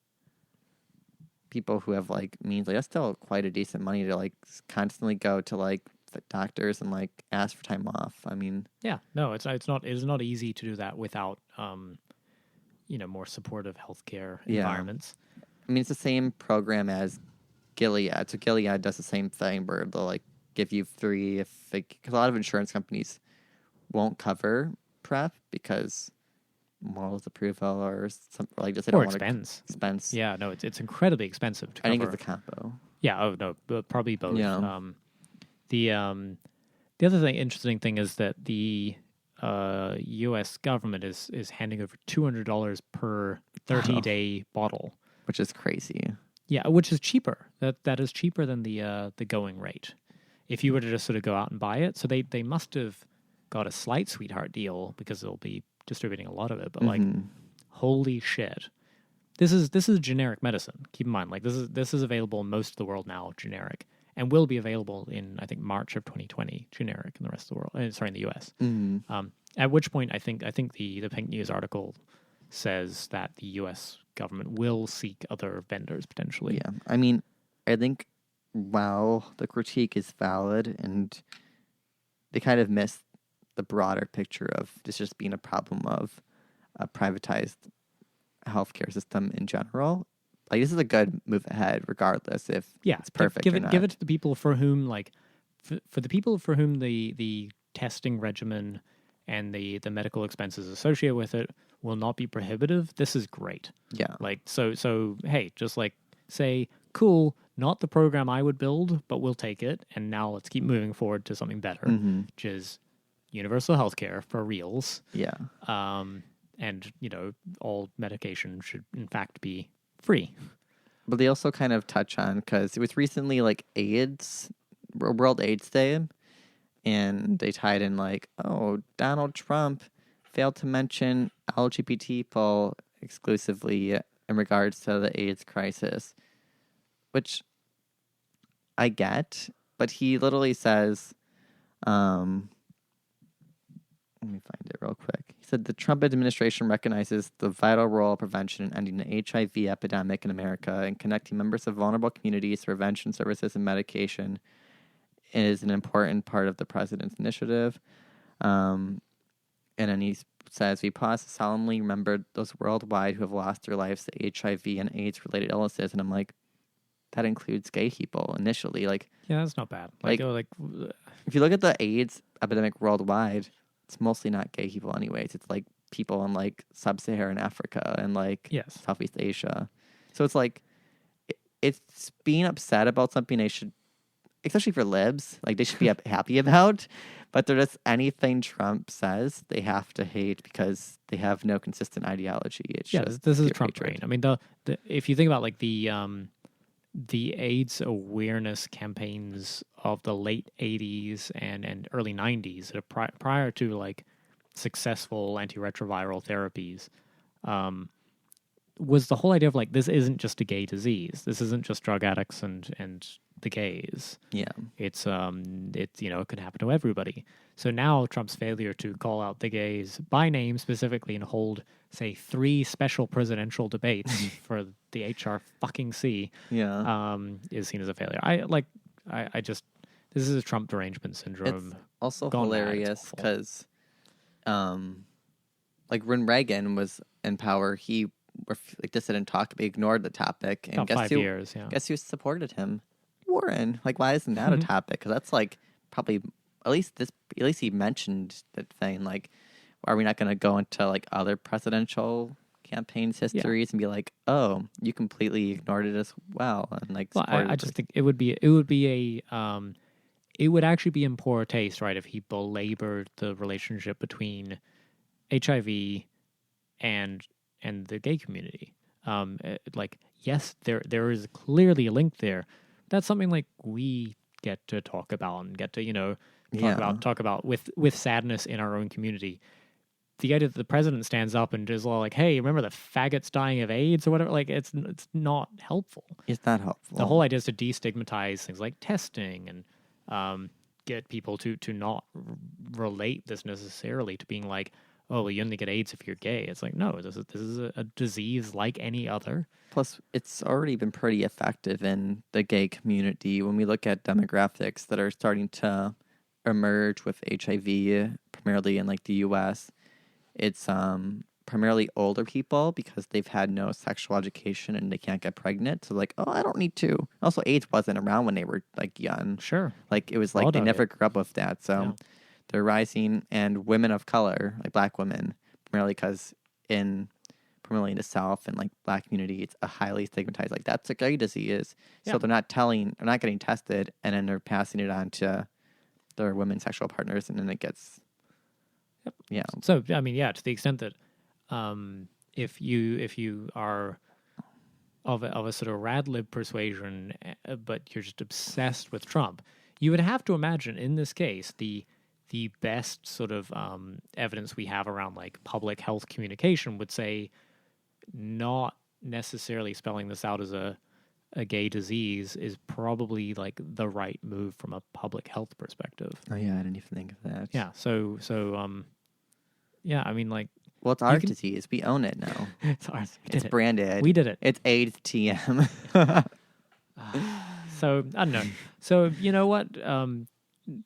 people who have like means, like that's still quite a decent money to like constantly go to like the doctors and like ask for time off. I mean, yeah, no, it is not easy to do that without more supportive healthcare environments. I mean, it's the same program as Gilead. So Gilead does the same thing where they'll like give you free because a lot of insurance companies won't cover PrEP because morals approval or something like just they don't want expense. Yeah, no, it's incredibly expensive to cover. I think it's a combo. Yeah, oh no, probably both. Yeah. The other interesting thing is that the U.S. government is handing over $200 per 30-day bottle, which is crazy. Yeah, which is cheaper. That is cheaper than the going rate. If you were to just sort of go out and buy it, so they must have got a slight sweetheart deal because they'll be distributing a lot of it. But like, holy shit, this is generic medicine. Keep in mind, like this is available in most of the world now, generic. and will be available in, I think, March of 2020, generic in the rest of the world. In the US. At which point, I think the Pink News article says that the US government will seek other vendors potentially. Yeah, I mean, I think while the critique is valid and they kind of miss the broader picture of this just being a problem of a privatized healthcare system in general. Like, this is a good move ahead, regardless if it's perfect or not. Give it to the people for whom, like, for the people for whom the testing regimen and the medical expenses associated with it will not be prohibitive. This is great. Yeah. Like, so hey, just like say, cool, not the program I would build, but we'll take it, and now let's keep moving forward to something better, which is universal healthcare for reals. Yeah. And, you know, all medication should, in fact, be free. But they also kind of touch on, because it was recently, like, World AIDS Day, and they tied in, like, oh, Donald Trump failed to mention LGBT people exclusively in regards to the AIDS crisis, which I get, but he literally says, let me find it real quick. He said the Trump administration recognizes the vital role of prevention in ending the HIV epidemic in America and connecting members of vulnerable communities to prevention services and medication is an important part of the president's initiative. And then he says, we pause to solemnly remember those worldwide who have lost their lives to HIV and AIDS-related illnesses. And I'm like, that includes gay people initially. Like, yeah, that's not bad. Like if you look at the AIDS epidemic worldwide, it's mostly not gay people anyways. It's like people in like sub-Saharan Africa and like Southeast Asia. So it's like, it's being upset about something they should, especially for libs, like they should be happy about, but they're just, anything Trump says, they have to hate because they have no consistent ideology. It's just this is Trump brain. I mean, the if you think about like the AIDS awareness campaigns of the late 80s and early 90s, prior to like successful antiretroviral therapies, was the whole idea of like, this isn't just a gay disease. This isn't just drug addicts and the gays. Yeah. It's you know, it could happen to everybody. So now Trump's failure to call out the gays by name specifically and hold, say, 3 special presidential debates for the HR fucking C, is seen as a failure. I just, this is a Trump derangement syndrome. It's also hilarious because, like when Reagan was in power, he just didn't talk, he ignored the topic. And about 5 years, Guess who supported him? Warren. Like, why isn't that a topic? Because that's like probably at least he mentioned that thing. Like, are we not going to go into like other presidential campaigns histories and be like, oh, you completely ignored it as well? And like, well, I just think it would actually be in poor taste, right, if he belabored the relationship between HIV and the gay community. Like, yes, there is clearly a link there. That's something like we get to talk about and get to, you know, talk about with sadness in our own community. The idea that the president stands up and is all like, hey, remember the faggots dying of AIDS or whatever? Like, it's not helpful. It's not helpful. The whole idea is to destigmatize things like testing and get people to not relate this necessarily to being like, oh, well, you only get AIDS if you're gay. It's like, no, this is a disease like any other. Plus, it's already been pretty effective in the gay community. When we look at demographics that are starting to emerge with HIV, primarily in like the U.S., it's primarily older people because they've had no sexual education and they can't get pregnant. So like, oh, I don't need to. Also, AIDS wasn't around when they were like young. Sure. Like, it was like they never grew up with that. So they're rising. And women of color, like black women, primarily because primarily in the South and like black community, it's a highly stigmatized, like, that's a gay disease. So they're not getting tested, and then they're passing it on to their women's sexual partners, and then it gets So I mean, to the extent that if you are of a sort of rad lib persuasion, but you're just obsessed with Trump, you would have to imagine in this case the best sort of evidence we have around like public health communication would say not necessarily spelling this out as a a gay disease is probably like the right move from a public health perspective. Oh yeah, I didn't even think of that. Yeah. So yeah, I mean, like, Well, it's our disease. We own it now. it's ours. It's branded. We did it. It's AIDS TM. So I don't know. So you know what?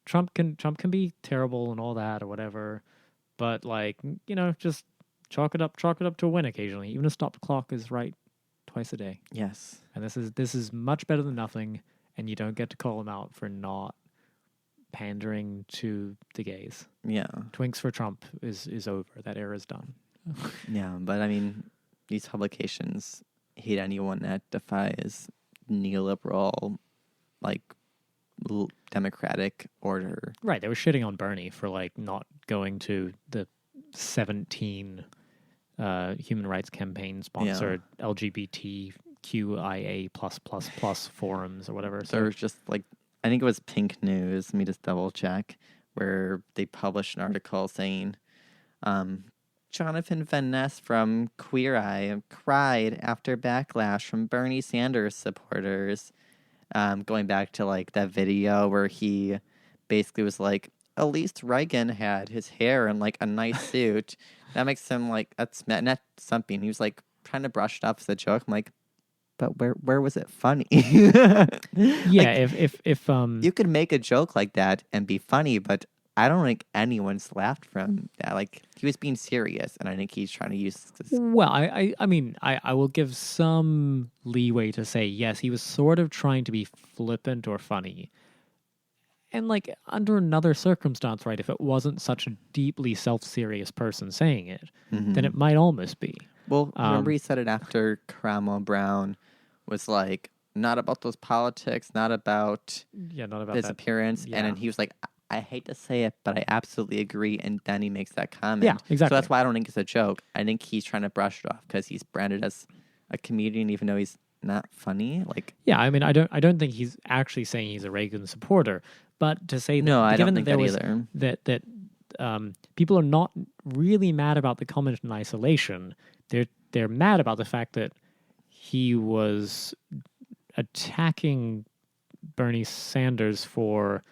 Trump can be terrible and all that or whatever, but like, you know, just chalk it up to a win occasionally. Even a stop clock is right twice a day. Yes. And this is much better than nothing, and you don't get to call him out for not pandering to the gays. Yeah. Twinks for Trump is over. That era's done. Yeah, but I mean, these publications hate anyone that defies neoliberal, like, democratic order. Right. They were shitting on Bernie for like not going to the 17 human rights campaign sponsored LGBTQIA plus forums or whatever. So there was just like, I think it was Pink News, let me just double check, where they published an article saying, Jonathan Van Ness from Queer Eye cried after backlash from Bernie Sanders supporters. Going back to like that video where he basically was like, at least Reagan had his hair in like a nice suit. That makes him like, that's not something. He was like trying to brush it off as a joke. I'm like, but where was it funny? yeah, like, if you could make a joke like that and be funny, but I don't think anyone's laughed from that. Like, he was being serious, and I think he's trying to use this. Well, I mean, I will give some leeway to say, yes, he was sort of trying to be flippant or funny. And, like, under another circumstance, right, if it wasn't such a deeply self-serious person saying it, then it might almost be. Well, remember he said it after Karamo Brown was like, not about those politics, not about his appearance. Yeah. And then he was like, I hate to say it, but I absolutely agree. And then he makes that comment. Yeah, exactly. So that's why I don't think it's a joke. I think he's trying to brush it off because he's branded as a comedian, even though he's not funny. Like, yeah, I mean, I don't think he's actually saying he's a Reagan supporter. But to say that, no, I given don't that think there that was either. that people are not really mad about the comment in isolation. They're mad about the fact that he was attacking Bernie Sanders for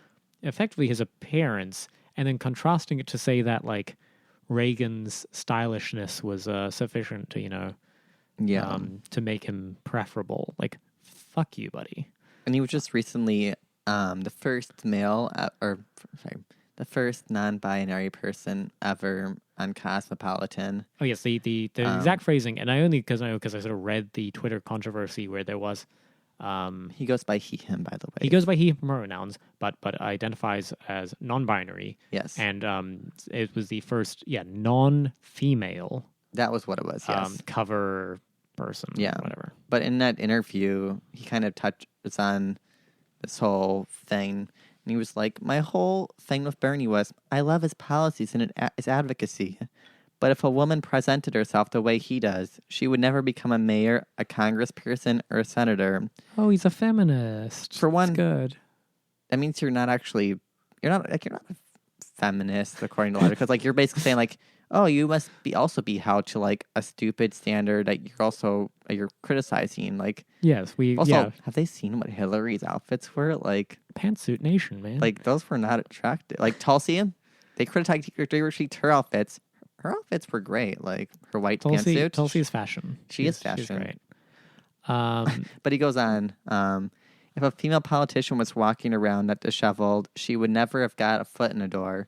effectively his appearance, and then contrasting it to say that like Reagan's stylishness was sufficient to to make him preferable. Like, fuck you, buddy. And he was just recently the first the first non-binary person ever on Cosmopolitan. Oh yes, the exact phrasing, and I only because I sort of read the Twitter controversy where there was. He goes by he, him, by the way. He goes by he pronouns, but identifies as non-binary. Yes. And it was the first, non-female. That was what it was, yes. Cover person, whatever. But in that interview, he kind of touches on this whole thing. And he was like, my whole thing with Bernie was, I love his policies and his advocacy. But if a woman presented herself the way he does, she would never become a mayor, a congressperson, or a senator. Oh, he's a feminist. For one, that's good. That means you're not a feminist according to logic. Because like you're basically saying like, oh, you must also be held to like a stupid standard that you're criticizing. Like, yes, have they seen what Hillary's outfits were like? Pantsuit Nation, man. Like those were not attractive. Like Tulsi, they criticized her outfits. Her outfits were great, like her white pantsuit. Tulsi is fashion. She is fashion. She's great. But he goes on, if a female politician was walking around that disheveled, she would never have got a foot in the door.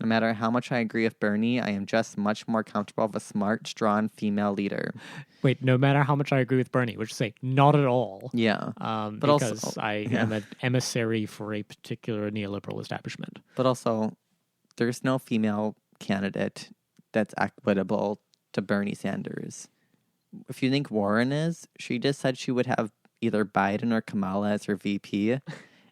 No matter how much I agree with Bernie, I am just much more comfortable with a smart, strong female leader. Wait, no matter how much I agree with Bernie, which say not at all. Yeah. But because also, I am an emissary for a particular neoliberal establishment. But also, there's no female candidate that's equitable to Bernie Sanders. If you think Warren is, she just said she would have either Biden or Kamala as her VP.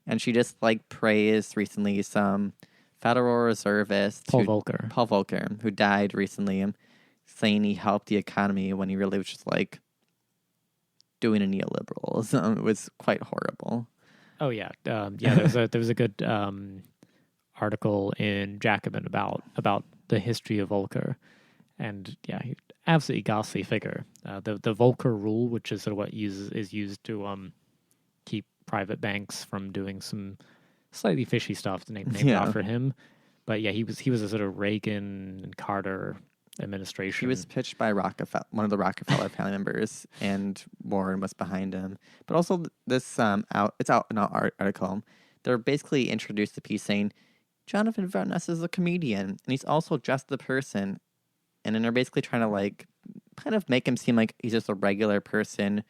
And she just like praised recently some Federal Reservist Paul Volcker, who died recently, saying he helped the economy when he really was just like doing a neoliberalism. It was quite horrible. Oh yeah, there was a good article in Jacobin about the history of Volcker, and he absolutely ghastly figure. The Volcker rule, which is sort of what is used to keep private banks from doing some slightly fishy stuff named Yeah. after him. But yeah, he was a sort of Reagan and Carter administration. He was pitched by Rockefeller, one of the Rockefeller family members, and Warren was behind him. But also this it's out in an article. They're basically introduced the piece saying Jonathan Van Ness is a comedian, and he's also just the person. And then they're basically trying to like kind of make him seem like he's just a regular person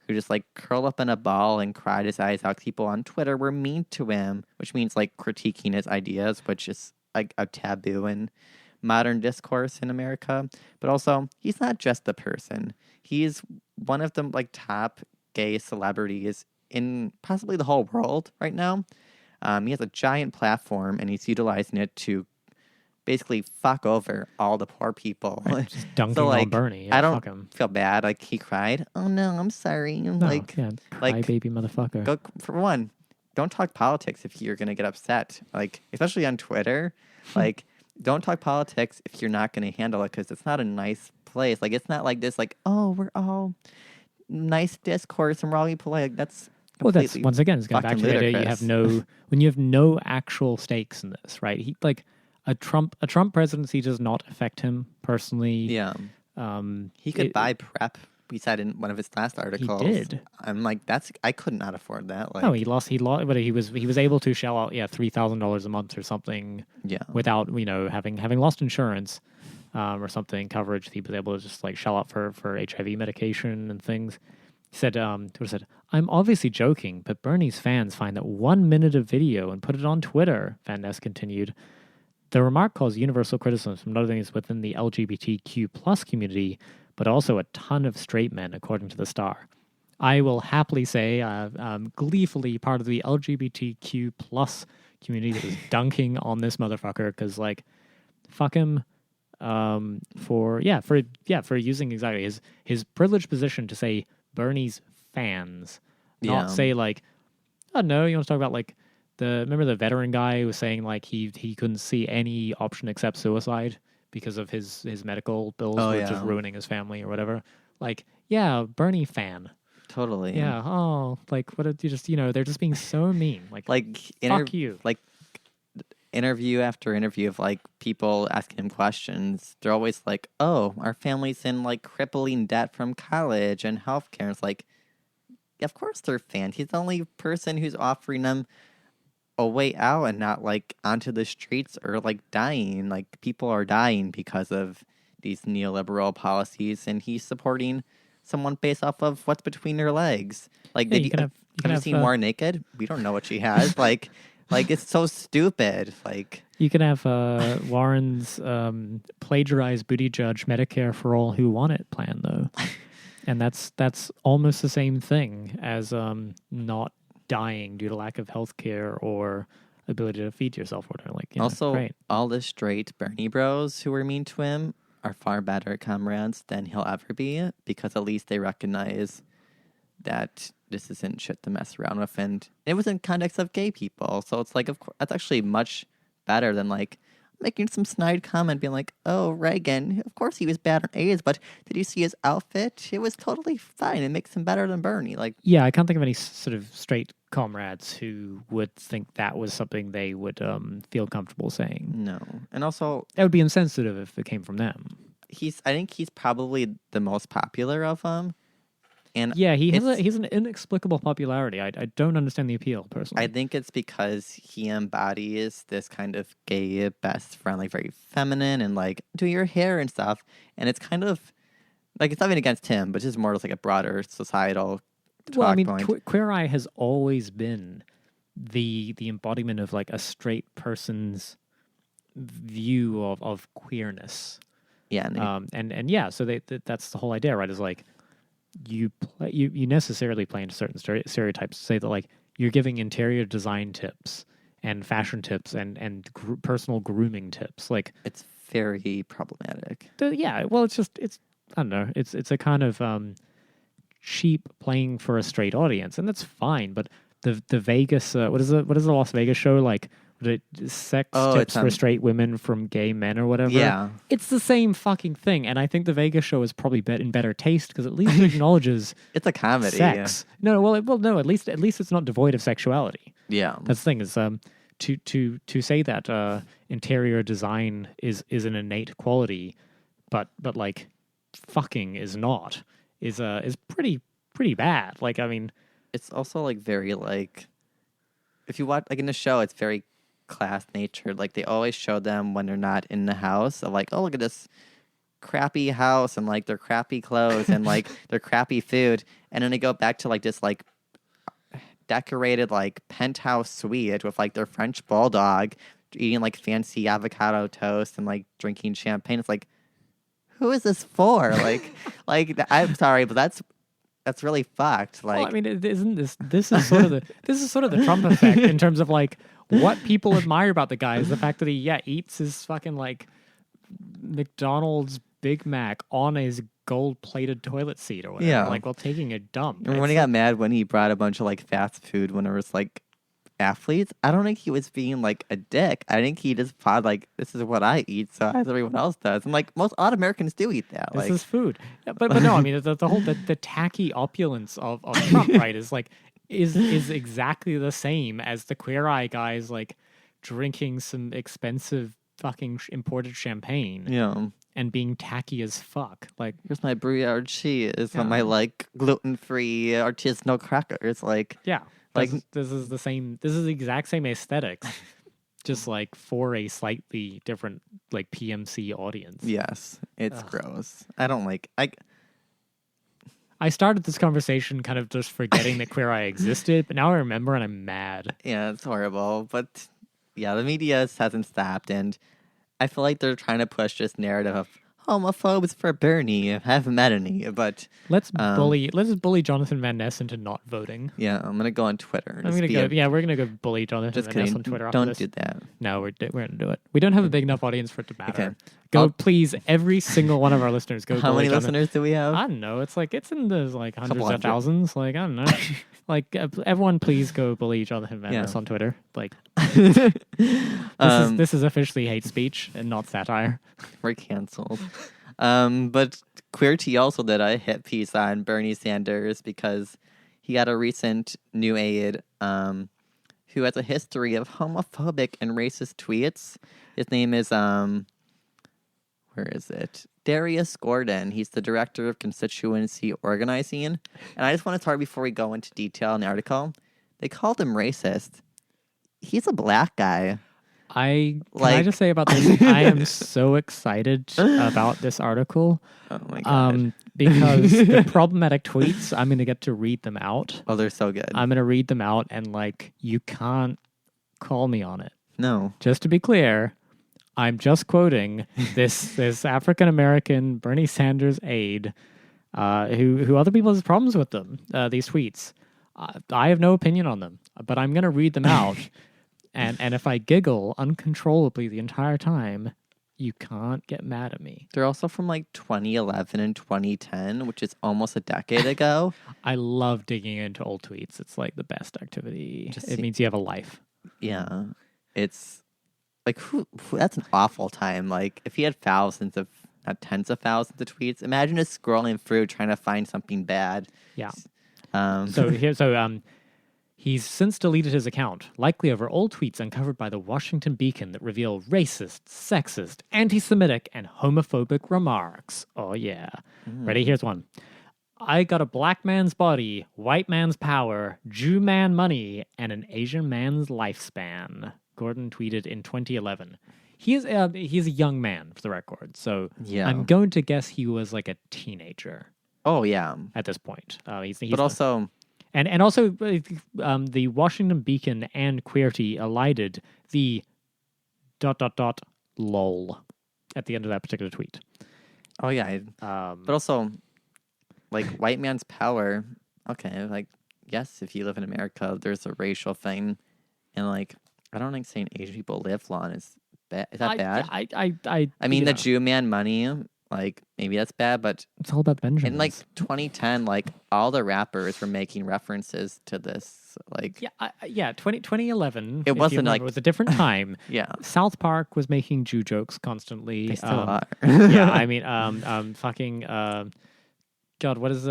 who just like curled up in a ball and cried his eyes out. People on Twitter were mean to him, which means like critiquing his ideas, which is like a taboo in modern discourse in America. But also, he's not just a person. He's one of the like top gay celebrities in possibly the whole world right now. He has a giant platform, and he's utilizing it to basically fuck over all the poor people. Right, just dunking So, like, on Bernie. Yeah, I don't fuck him. feel bad. Like, he cried. Oh, no, I'm sorry. I'm No, like, yeah, like, crybaby motherfucker. go, for one, don't talk politics if you're going to get upset. Like, especially on Twitter. Like, don't talk politics if you're not going to handle it, because it's not a nice place. Like, it's not like this, like, oh, we're all nice discourse and we're all polite. Like, that's Well, that's completely once again, it's going back to fucking the idea you ludicrous. have when you have no actual stakes in this, right? He like a Trump presidency does not affect him personally. Yeah. He could buy PrEP. We said in one of his last articles. He did. I'm like, I could not afford that. Like, No, he lost, but he was able to shell out $3,000 a month or something. Yeah. Without having lost insurance or something coverage, he was able to just like shell out for HIV medication and things. He said, I'm obviously joking, but Bernie's fans find that 1 minute of video and put it on Twitter, Van Ness continued. The remark caused universal criticism from not only within the LGBTQ plus community, but also a ton of straight men, according to the Star. I will happily say I'm gleefully part of the LGBTQ plus community that is dunking on this motherfucker because, like, fuck him for using exactly his privileged position to say Bernie's fans, not say like, oh no, you want to talk about like remember the veteran guy who was saying like he couldn't see any option except suicide because of his medical bills were just ruining his family or whatever. Like, yeah, Bernie fan. Totally. Yeah. Oh, like what did you just they're just being so mean. Like fuck you. Like interview after interview of like people asking him questions. They're always like, "Oh, our family's in like crippling debt from college and healthcare." It's like, of course they're fans. He's the only person who's offering them a way out and not like onto the streets or like dying. Like people are dying because of these neoliberal policies, and he's supporting someone based off of what's between their legs. Like, Yeah, have you seen More Naked? We don't know what she has. Like it's so stupid. Like you can have Warren's plagiarized booty judge Medicare for all who want it plan though, and that's almost the same thing as not dying due to lack of health care or ability to feed yourself or whatever. Like, also, great. all the straight Bernie bros who were mean to him are far better comrades than he'll ever be, because at least they recognize that this isn't shit to mess around with, and it was in context of gay people. So it's like, of course, that's actually much better than like making some snide comment being like, "Oh, Reagan, of course he was bad on AIDS, but did you see his outfit? It was totally fine. It makes him better than Bernie." Like, yeah, I can't think of any sort of straight comrades who would think that was something they would feel comfortable saying. no. And also, That would be insensitive if it came from them. I think he's probably the most popular of them. And yeah, he has an inexplicable popularity. I don't understand the appeal, personally. I think it's because he embodies this kind of gay best friend, like very feminine and like do your hair and stuff. And it's kind of like, it's nothing against him, but just more just like a broader societal Well, I mean, point. Queer Eye has always been the embodiment of like a straight person's view of queerness. Yeah. And yeah, so that's the whole idea, right? Is like you necessarily play into certain stereotypes. Say that like you're giving interior design tips and fashion tips and personal grooming tips. Like, it's very problematic. Yeah, well, it's I don't know. It's a kind of cheap playing for a straight audience, and that's fine. But the Vegas what is the Las Vegas show, like sex Oh, tips for straight women from gay men or whatever. Yeah. It's the same fucking thing. And I think the Vegas show is probably in better taste because at least it acknowledges It's a comedy. sex. No, no. At least it's not devoid of sexuality. Yeah. That's the thing is to say that interior design is an innate quality, but like fucking is not is pretty bad. Like I mean, It's also like very like if you watch like in the show, it's very class natured. Like they always show them when they're not in the house of like, oh look at this crappy house and like their crappy clothes and like their crappy food, and then they go back to like this like decorated like penthouse suite with like their French bulldog eating like fancy avocado toast and like drinking champagne. It's like, who is this for? like I'm sorry, but that's really fucked. Like, well, I mean, isn't this is sort of the Trump effect in terms of like what people admire about the guy is the fact that he eats his fucking like McDonald's Big Mac on his gold-plated toilet seat or whatever, like while taking a dump. And when he got mad when he brought a bunch of like fast food when there was like athletes, I don't think he was being like a dick. I think he just thought like, this is what I eat, so as everyone else does. And like most odd Americans do eat that. This is food. Yeah, but no, I mean the whole the tacky opulence of Trump, right, is like is exactly the same as the Queer Eye guys like drinking some expensive fucking imported champagne. Yeah. And being tacky as fuck. Like, here's my Gruyere cheese on my like gluten-free artisanal crackers. Like, yeah, like this is the same. This is the exact same aesthetics, just like for a slightly different like PMC audience. Yes, it's gross. I don't like. I started this conversation kind of just forgetting that Queer Eye existed, but now I remember and I'm mad. Yeah, it's horrible. But yeah, the media hasn't stopped, and I feel like they're trying to push this narrative of homophobes for Bernie. I haven't met any, but let's bully Jonathan Van Ness into not voting. Yeah, I'm gonna go on Twitter. We're gonna go bully Jonathan Van Ness on Twitter. Don't after this. do that. No, we're gonna do it. We don't have a big enough audience for it to matter. Okay. Go, please, every single one of our listeners. Go. How many Jonathan. listeners do we have? I don't know. It's in the like hundreds of thousands. Like I don't know. Like everyone, please go bully Jonathan Van Ness on Twitter. Like this is officially hate speech and not satire. We're canceled. But Queer Tea also did a hit piece on Bernie Sanders because he got a recent new aide who has a history of homophobic and racist tweets. His name is where is it? Darius Gordon. He's the director of constituency organizing. And I just want to start before we go into detail in the article. They called him racist. He's a black guy. Can I just say about this? I am so excited about this article. Oh my god! Because the problematic tweets, I'm going to get to read them out. Oh, they're so good. I'm going to read them out, and like you can't call me on it. No. Just to be clear, I'm just quoting this African American Bernie Sanders aide, who other people have problems with them. These tweets, I have no opinion on them, but I'm going to read them out. And if I giggle uncontrollably the entire time, you can't get mad at me. They're also from like 2011 and 2010, which is almost a decade ago. I love digging into old tweets. It's like the best activity. It means you have a life. Yeah. It's like, who that's an awful time. Like, if he had thousands of, not tens of thousands of tweets, imagine just scrolling through trying to find something bad. Yeah. He's since deleted his account, likely over old tweets uncovered by the Washington Beacon that reveal racist, sexist, anti-Semitic, and homophobic remarks. Oh, yeah. Ready? Here's one. I got a black man's body, white man's power, Jew man money, and an Asian man's lifespan. Gordon tweeted in 2011. He's a young man, for the record, so yeah. I'm going to guess he was like a teenager. Oh, yeah. At this point. But also... And also, the Washington Beacon and Queerty elided the ... lol at the end of that particular tweet. Oh, yeah. But also, like, white man's power. Okay, like, yes, if you live in America, there's a racial thing. And, like, I don't think saying Asian people live long is bad. Is that bad? I mean, the Jew man money, Like, maybe that's bad, but It's all about Benjamins. in like 2010, like all the rappers were making references to this. Like, 2011. It wasn't like- it was a different time. yeah, South Park was making Jew jokes constantly. they still are. Yeah, I mean, fucking, God, what is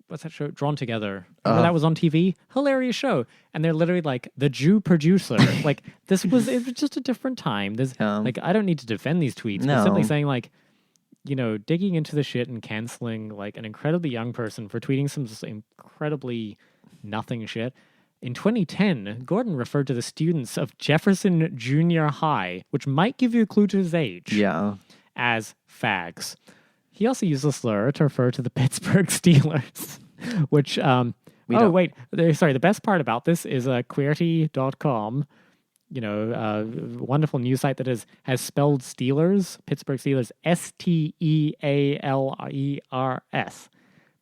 what's that show? Drawn Together. Remember that was on TV? Hilarious show. And they're literally like the Jew producer. Like it was just a different time. There's like I don't need to defend these tweets. No. But simply saying like, you know, digging into the shit and canceling like an incredibly young person for tweeting some just incredibly nothing shit. In 2010, Gordon referred to the students of Jefferson Junior High, which might give you a clue to his age, Yeah. as fags. He also used a slur to refer to the Pittsburgh Steelers, which, the best part about this is Queerty.com, you know, wonderful news site that has spelled Steelers, Pittsburgh Steelers, Stealers.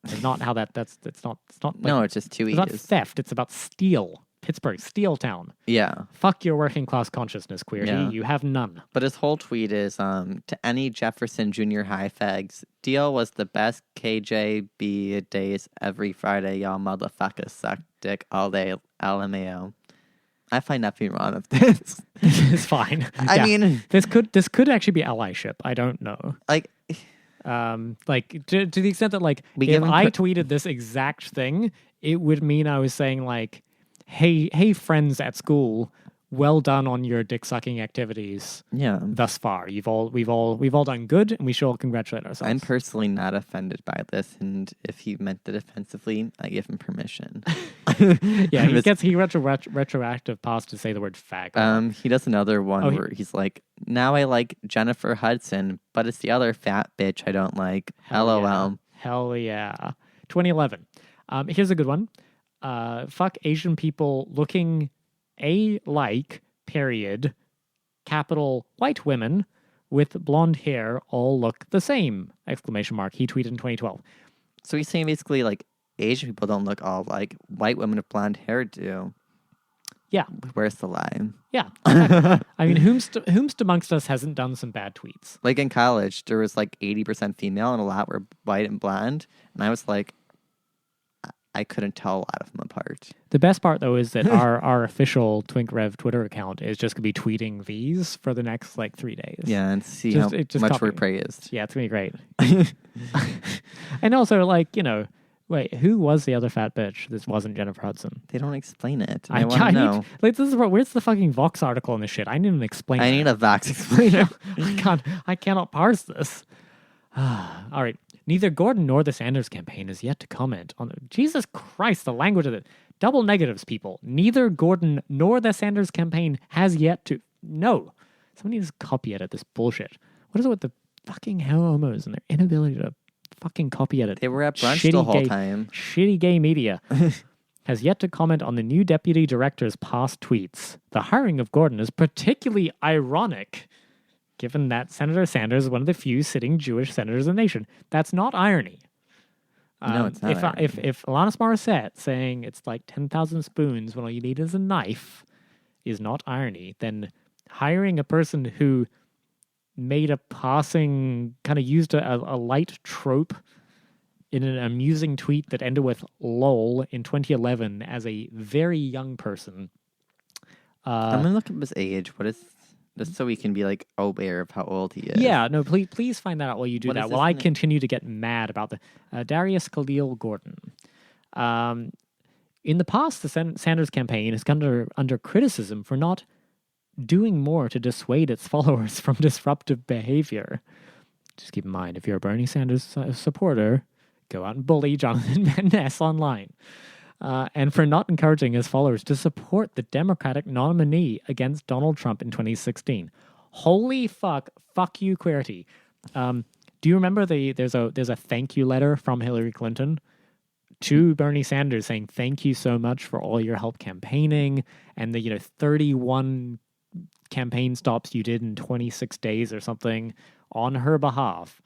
It's not how it's not like, No, it's just two it's not E's. theft, it's about steel. Pittsburgh, Steel Town. Yeah. Fuck your working class consciousness, Queerty. Yeah. You have none. But his whole tweet is to any Jefferson Junior High fags, deal was the best KJB days every Friday. Y'all motherfuckers suck dick all day. LMAO. I find nothing wrong with this. It's fine. I mean, this could actually be allyship. I don't know. like to the extent that like We if give him I tweeted this exact thing, it would mean I was saying like, hey friends at school, well done on your dick sucking activities yeah. thus far. We've all done good, and we should all congratulate ourselves. I'm personally not offended by this, and if he meant it offensively, I give him permission. Yeah, he gets retroactive pass to say the word fag. He does another one where he's like, now I like Jennifer Hudson, but it's the other fat bitch I don't like. LOL. Hell yeah. 2011. Here's a good one. Fuck Asian people looking like, period, capital white women with blonde hair all look the same, exclamation mark. He tweeted in 2012. So he's saying basically like Asian people don't look all like white women with blonde hair do. Yeah. Where's the lie? Yeah. Exactly. I mean, whomst amongst us hasn't done some bad tweets? Like in college, there was like 80% female and a lot were white and blonde. And I was like, I couldn't tell a lot of them apart. The best part, though, is that our official TwinkRev Twitter account is just going to be tweeting these for the next, 3 days. Yeah, and see how much we're praised. Yeah, it's going to be great. And also, wait, who was the other fat bitch? This wasn't Jennifer Hudson. They don't explain it. I want to know. This is where's the fucking Vox article on this shit? I need an explainer. I need a Vox explainer. I cannot parse this. All right. Neither Gordon nor the Sanders campaign is yet to comment on Jesus Christ, the language of it. Double negatives, people. Neither Gordon nor the Sanders campaign has yet to. No. Somebody needs to copy edit this bullshit. What is it with the fucking homos and their inability to fucking copy edit? They were at brunch the whole time. Shitty gay media. Has yet to comment on the new deputy director's past tweets. The hiring of Gordon is particularly ironic, given that Senator Sanders is one of the few sitting Jewish senators in the nation. That's not irony. No, it's not irony. If Alanis Morissette saying it's like 10,000 spoons when all you need is a knife is not irony, then hiring a person who made a passing, kind of used a light trope in an amusing tweet that ended with lol in 2011 as a very young person. I'm going to look up his age. What is... Just so we can be aware of how old he is. Yeah, no, please find that out while you do What that. is While his I name? continue to get mad about the Darius Khalil Gordon. In the past, the Sanders campaign has come under criticism for not doing more to dissuade its followers from disruptive behavior. Just keep in mind, if you're a Bernie Sanders supporter, go out and bully Jonathan Van Ness online. And for not encouraging his followers to support the Democratic nominee against Donald Trump in 2016. Holy fuck you, Queerty. Do you remember there's a thank you letter from Hillary Clinton to Bernie Sanders saying thank you so much for all your help campaigning and the 31 campaign stops you did in 26 days or something on her behalf.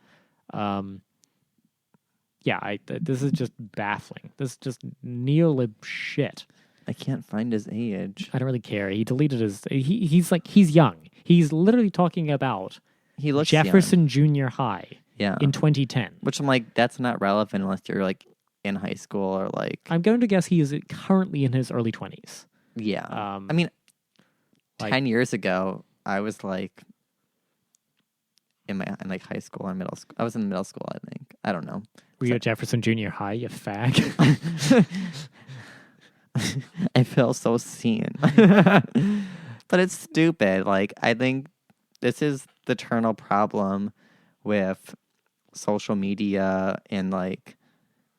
Yeah, this is just baffling. This is just neolib shit. I can't find his age. I don't really care. He deleted his... He's young. He's literally talking about He looks Jefferson Junior High young. Yeah. in 2010. Which I'm like, that's not relevant unless you're like in high school or like. I'm going to guess he is currently in his early 20s. Yeah. I mean, 10 years ago, I was like in like high school or middle school. I was in middle school, I think. I don't know. Were you at Jefferson Junior High, you fag? I feel so seen. But it's stupid. Like, I think this is the eternal problem with social media and like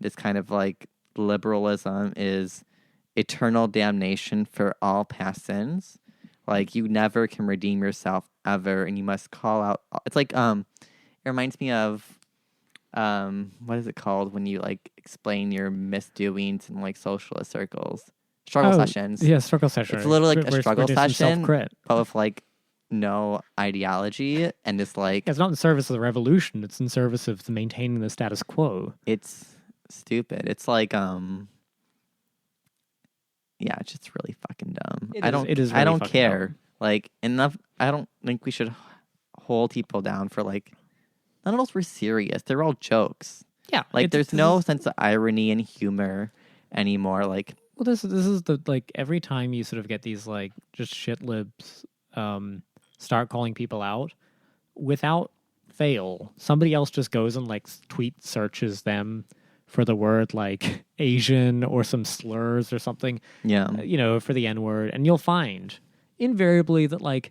this kind of like liberalism is eternal damnation for all past sins. Like, you never can redeem yourself ever, and you must call out. It's like it reminds me of what is it called when you like explain your misdoings in like socialist circles? Struggle sessions. Yeah, struggle session. It's literally like a struggle session, self-crit. but with like no ideology and just like it's not in service of the revolution. It's in service of maintaining the status quo. It's stupid. It's like yeah, it's just really fucking dumb. It is really I don't fucking care. dumb. Like, enough. I don't think we should hold people down for like. None of those were serious. They're all jokes. Yeah, like there's no sense of irony and humor anymore. Like, well, this is the like every time you sort of get these like just shit libs start calling people out without fail, somebody else just goes and like tweet searches them for the word like Asian or some slurs or something. Yeah, for the N-word, and you'll find invariably that like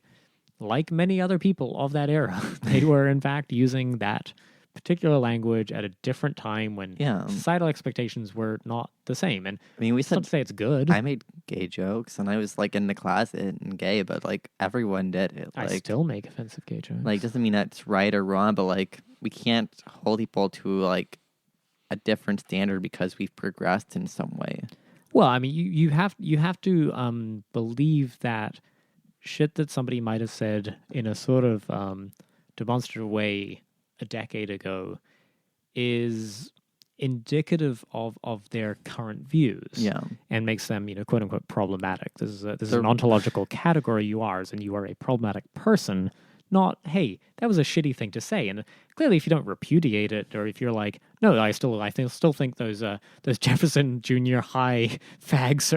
many other people of that era, they were in fact using that particular language at a different time when societal expectations were not the same. And I mean, we said not to say it's good. I made gay jokes and I was like in the closet and gay, but like everyone did it. Like, I still make offensive gay jokes. Like, doesn't mean that's right or wrong, but like we can't hold people to like a different standard because we've progressed in some way. Well, I mean, you have to believe that shit that somebody might have said in a sort of demonstrative way a decade ago is indicative of their current views, and makes them, quote unquote, problematic. This is an ontological category you are, and you are a problematic person. Not, hey, that was a shitty thing to say. And clearly, if you don't repudiate it, or if you're like, no, I still think those Jefferson Junior High fags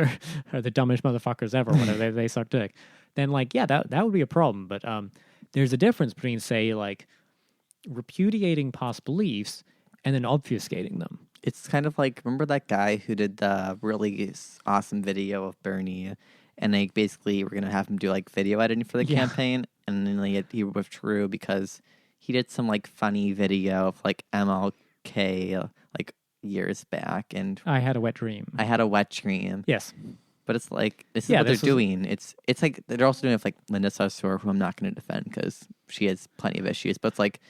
are the dumbest motherfuckers ever. Whatever they suck dick. Then like, yeah, that would be a problem. But there's a difference between, say, like repudiating past beliefs and then obfuscating them. It's kind of like, remember that guy who did the really awesome video of Bernie, and they basically were gonna have him do like video editing for the campaign, and then like, he withdrew because he did some like funny video of like MLK like years back, and I had a wet dream. Yes. But it's like, this is what they're doing. It's like, they're also doing it with like Linda Sarsour, who I'm not going to defend because she has plenty of issues. But it's like,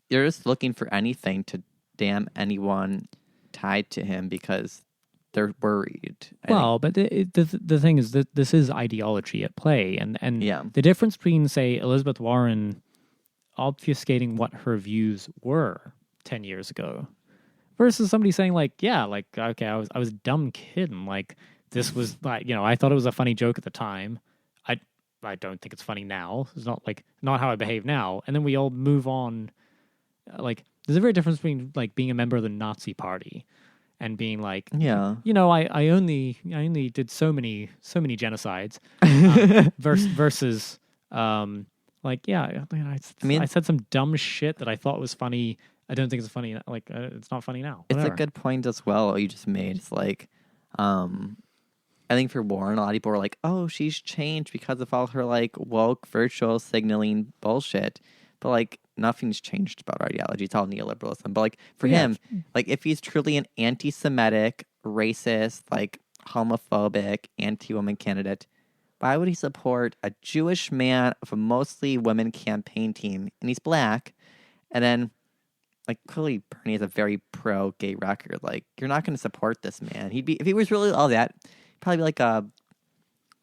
you're just looking for anything to damn anyone tied to him because they're worried. But the thing is that this is ideology at play. And the difference between, say, Elizabeth Warren obfuscating what her views were 10 years ago versus somebody saying like, okay, I was a dumb kid and like, this was like, I thought it was a funny joke at the time. I don't think it's funny now. It's not how I behave now. And then we all move on. Like, there's a very difference between like being a member of the Nazi Party and being like, I only did so many genocides versus I said some dumb shit that I thought was funny. I don't think it's funny. Like, it's not funny now. Whatever. It's a good point as well. You just made. It's like, I think for Warren, a lot of people were like, oh, she's changed because of all her like woke virtual signaling bullshit. But like, nothing's changed about our ideology. It's all neoliberalism. But like, for him, like, if he's truly an anti-Semitic, racist, like homophobic, anti-woman candidate, why would he support a Jewish man of a mostly women campaign team? And he's black. And then, like, clearly Bernie has a very pro-gay record. Like, you're not going to support this man. He'd be, if he was really all that, probably be like a,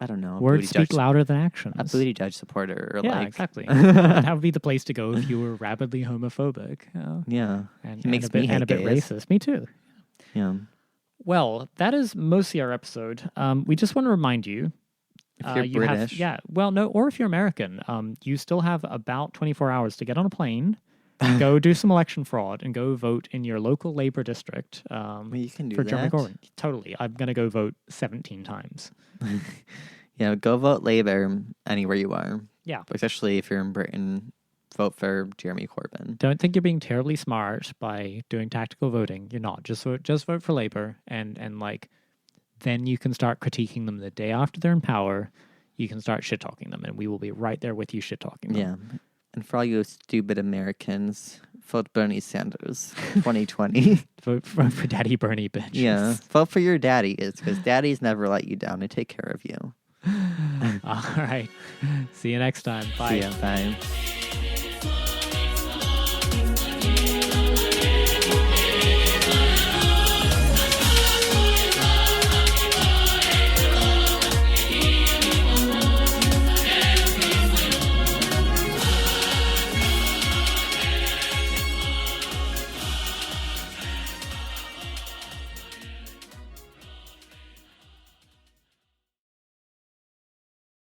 I don't know. Words speak louder than actions. A Buttigieg supporter. Or exactly. That would be the place to go if you were rabidly homophobic. Yeah. And, he makes and a bit racist. Me too. Yeah. Well, that is mostly our episode. We just want to remind you If you're you British. no, or if you're American, you still have about 24 hours to get on a plane, go do some election fraud, and go vote in your local Labour district Well, you can do for that. Jeremy Corbyn. Totally. I'm going to go vote 17 times. Yeah, go vote Labour anywhere you are. Yeah. Especially if you're in Britain, vote for Jeremy Corbyn. Don't think you're being terribly smart by doing tactical voting. You're not. Just vote for Labour, and then you can start critiquing them the day after they're in power. You can start shit talking them, and we will be right there with you shit talking them. Yeah. And for all you stupid Americans, vote Bernie Sanders 2020. Vote for Daddy Bernie, bitches. Yeah. Vote for your daddies, because daddies never let you down and take care of you. All right. See you next time. Bye. See ya. Bye.